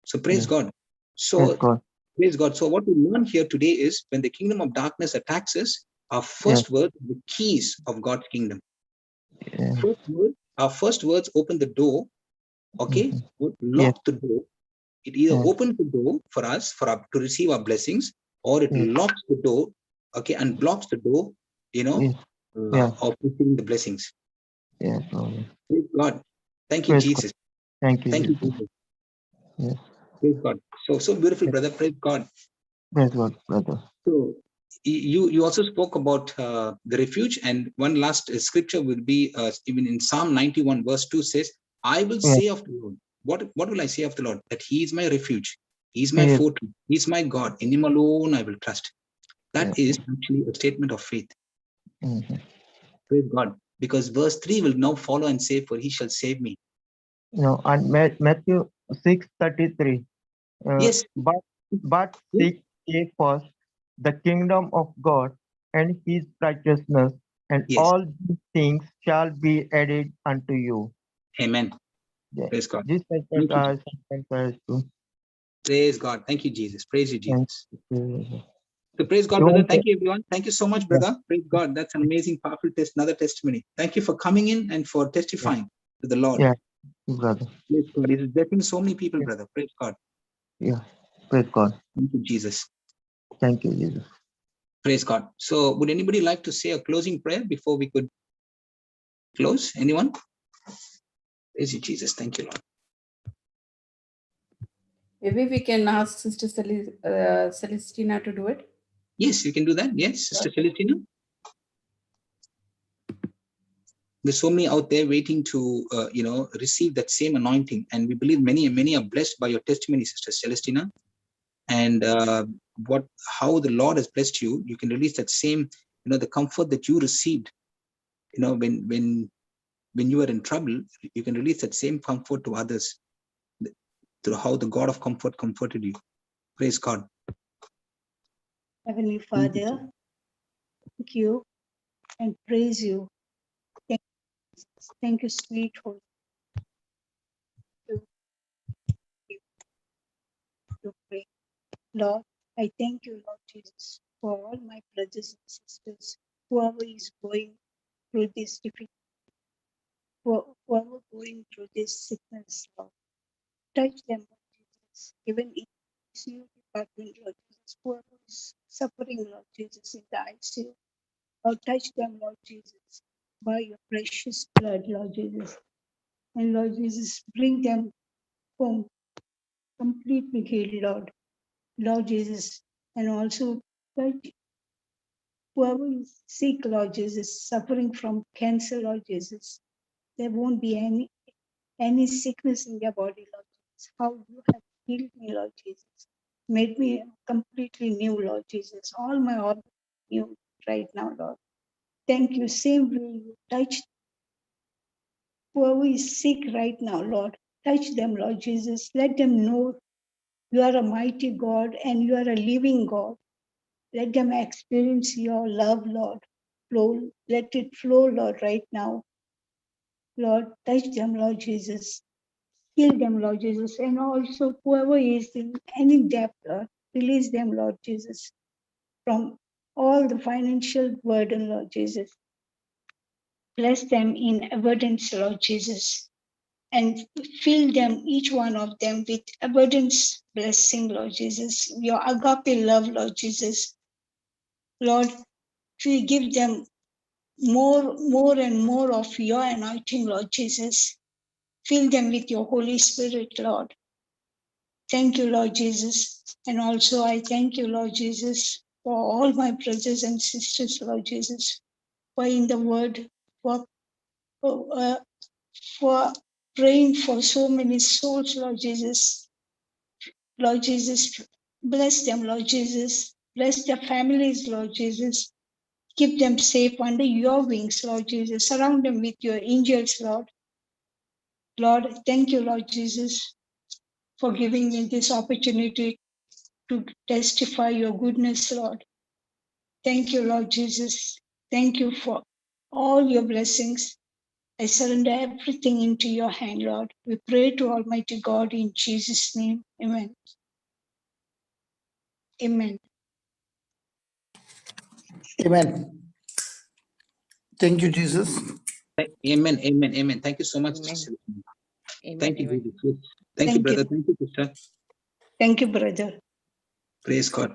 So praise yes, God. yes, So God, praise God. So what we learn here today is, when the kingdom of darkness attacks us, our yes, first word, the keys of God's kingdom. yeah, Our first words open the door okay, would Yes. lock the door. It either Yes. opens the door for us to receive our blessings, or it Yes. locks the door, okay, and blocks the door, Yes. Yes. of receiving the blessings. Yes. Lord. Praise God. Thank you, Praise God. Jesus. Thank you, Thank you, Jesus. Jesus. Yes. Praise God. So beautiful, brother. Praise God. Praise God, brother. So you also spoke about the refuge, and one last scripture will be even in Psalm 91 verse 2 says, I will Yes. say of the Lord, what will I say of the Lord? That he is my refuge, he is my Yes. fortress, he is my God, in him alone I will trust. That Yes. is actually a statement of faith. Mhm. Praise God. Because verse 3 will now follow and say, for he shall save me. No, and Matthew 6:33. Yes. But seek ye first the kingdom of God and his righteousness, and Yes. all these things shall be added unto you. Amen. Yeah. Praise God. This is Thank what you. I sometimes too. Praise God. Thank you, Jesus. Praise you, Thank Jesus. you. So praise God, brother. Don't, Thank you, everyone. Thank you so much, yeah, brother. Praise God. That's an amazing, powerful another testimony. Thank you for coming in and for testifying to the Lord. yeah, brother. Praise God. He's blessing so many people, Yeah, brother. Praise God. yeah. Praise God. Thank you, Jesus. Thank you, Jesus. Praise God. So would anybody like to say a closing prayer before we could close? Anyone? Praise you, Jesus. Thank you, Lord. Maybe we can ask Sister Celestina to do it. Yes, you can do that. Yes, Sister Celestina. There's so many out there waiting to, receive that same anointing. And we believe many are blessed by your testimony, Sister Celestina. And how the Lord has blessed you, you can release that same, the comfort that you received, when you are in trouble, you can release that same comfort to others, through how the God of comfort comforted you. Praise God. Heavenly Thank you, Father, Jesus. thank you and praise you. Thank you, Jesus. Thank you, sweet Holy Spirit. To pray. Lord, I thank you, Lord Jesus, for all my brothers and sisters, whoever is going through this difficult, whoever going through this sickness, Lord. Touch them, Lord Jesus. Even in the ICU department, Lord Jesus, whoever is suffering, Lord Jesus, in the ICU, Lord, touch them, Lord Jesus, by your precious blood, Lord Jesus. And Lord Jesus, bring them home completely healed, Lord. Lord Jesus, and also touch whoever is sick, Lord Jesus, suffering from cancer, Lord Jesus. There won't be any sickness in their body, Lord Jesus. How you have healed me, Lord Jesus. Made me completely new, Lord Jesus. All my organs new right now, Lord. Thank you. Same way you touch whoever is sick right now, Lord. Touch them, Lord Jesus. Let them know you are a mighty God and you are a living God. Let them experience your love, Lord. Flow, let it flow, Lord, right now. Lord, touch them, Lord Jesus. Heal them, Lord Jesus. And also, whoever is in any debt, Lord, release them, Lord Jesus, from all the financial burden, Lord Jesus. Bless them in abundance, Lord Jesus. And fill them, each one of them, with abundance blessing, Lord Jesus. Your agape love, Lord Jesus. Lord, we give them more and more of your anointing, Lord Jesus. Fill them with your Holy Spirit, Lord. Thank you, Lord Jesus. And also I thank you, Lord Jesus, for all my brothers and sisters, Lord Jesus, for in the word, for, for praying for so many souls, Lord Jesus. Lord Jesus, bless them, Lord Jesus. Bless their families, Lord Jesus. Keep them safe under your wings, Lord Jesus. Surround them with your angels, Lord. Lord, thank you, Lord Jesus, for giving me this opportunity to testify your goodness, Lord. Thank you, Lord Jesus. Thank you for all your blessings. I surrender everything into your hand, Lord. We pray to Almighty God in Jesus' name. Amen. Amen. Amen. Thank you, Jesus. Amen. Amen. Amen. Thank you so much, Amen. Sister Celestina. Amen. Thank you, Amen. Jesus. Thank you, Thank you. brother. Thank you, sister. Thank you, brother. Praise God.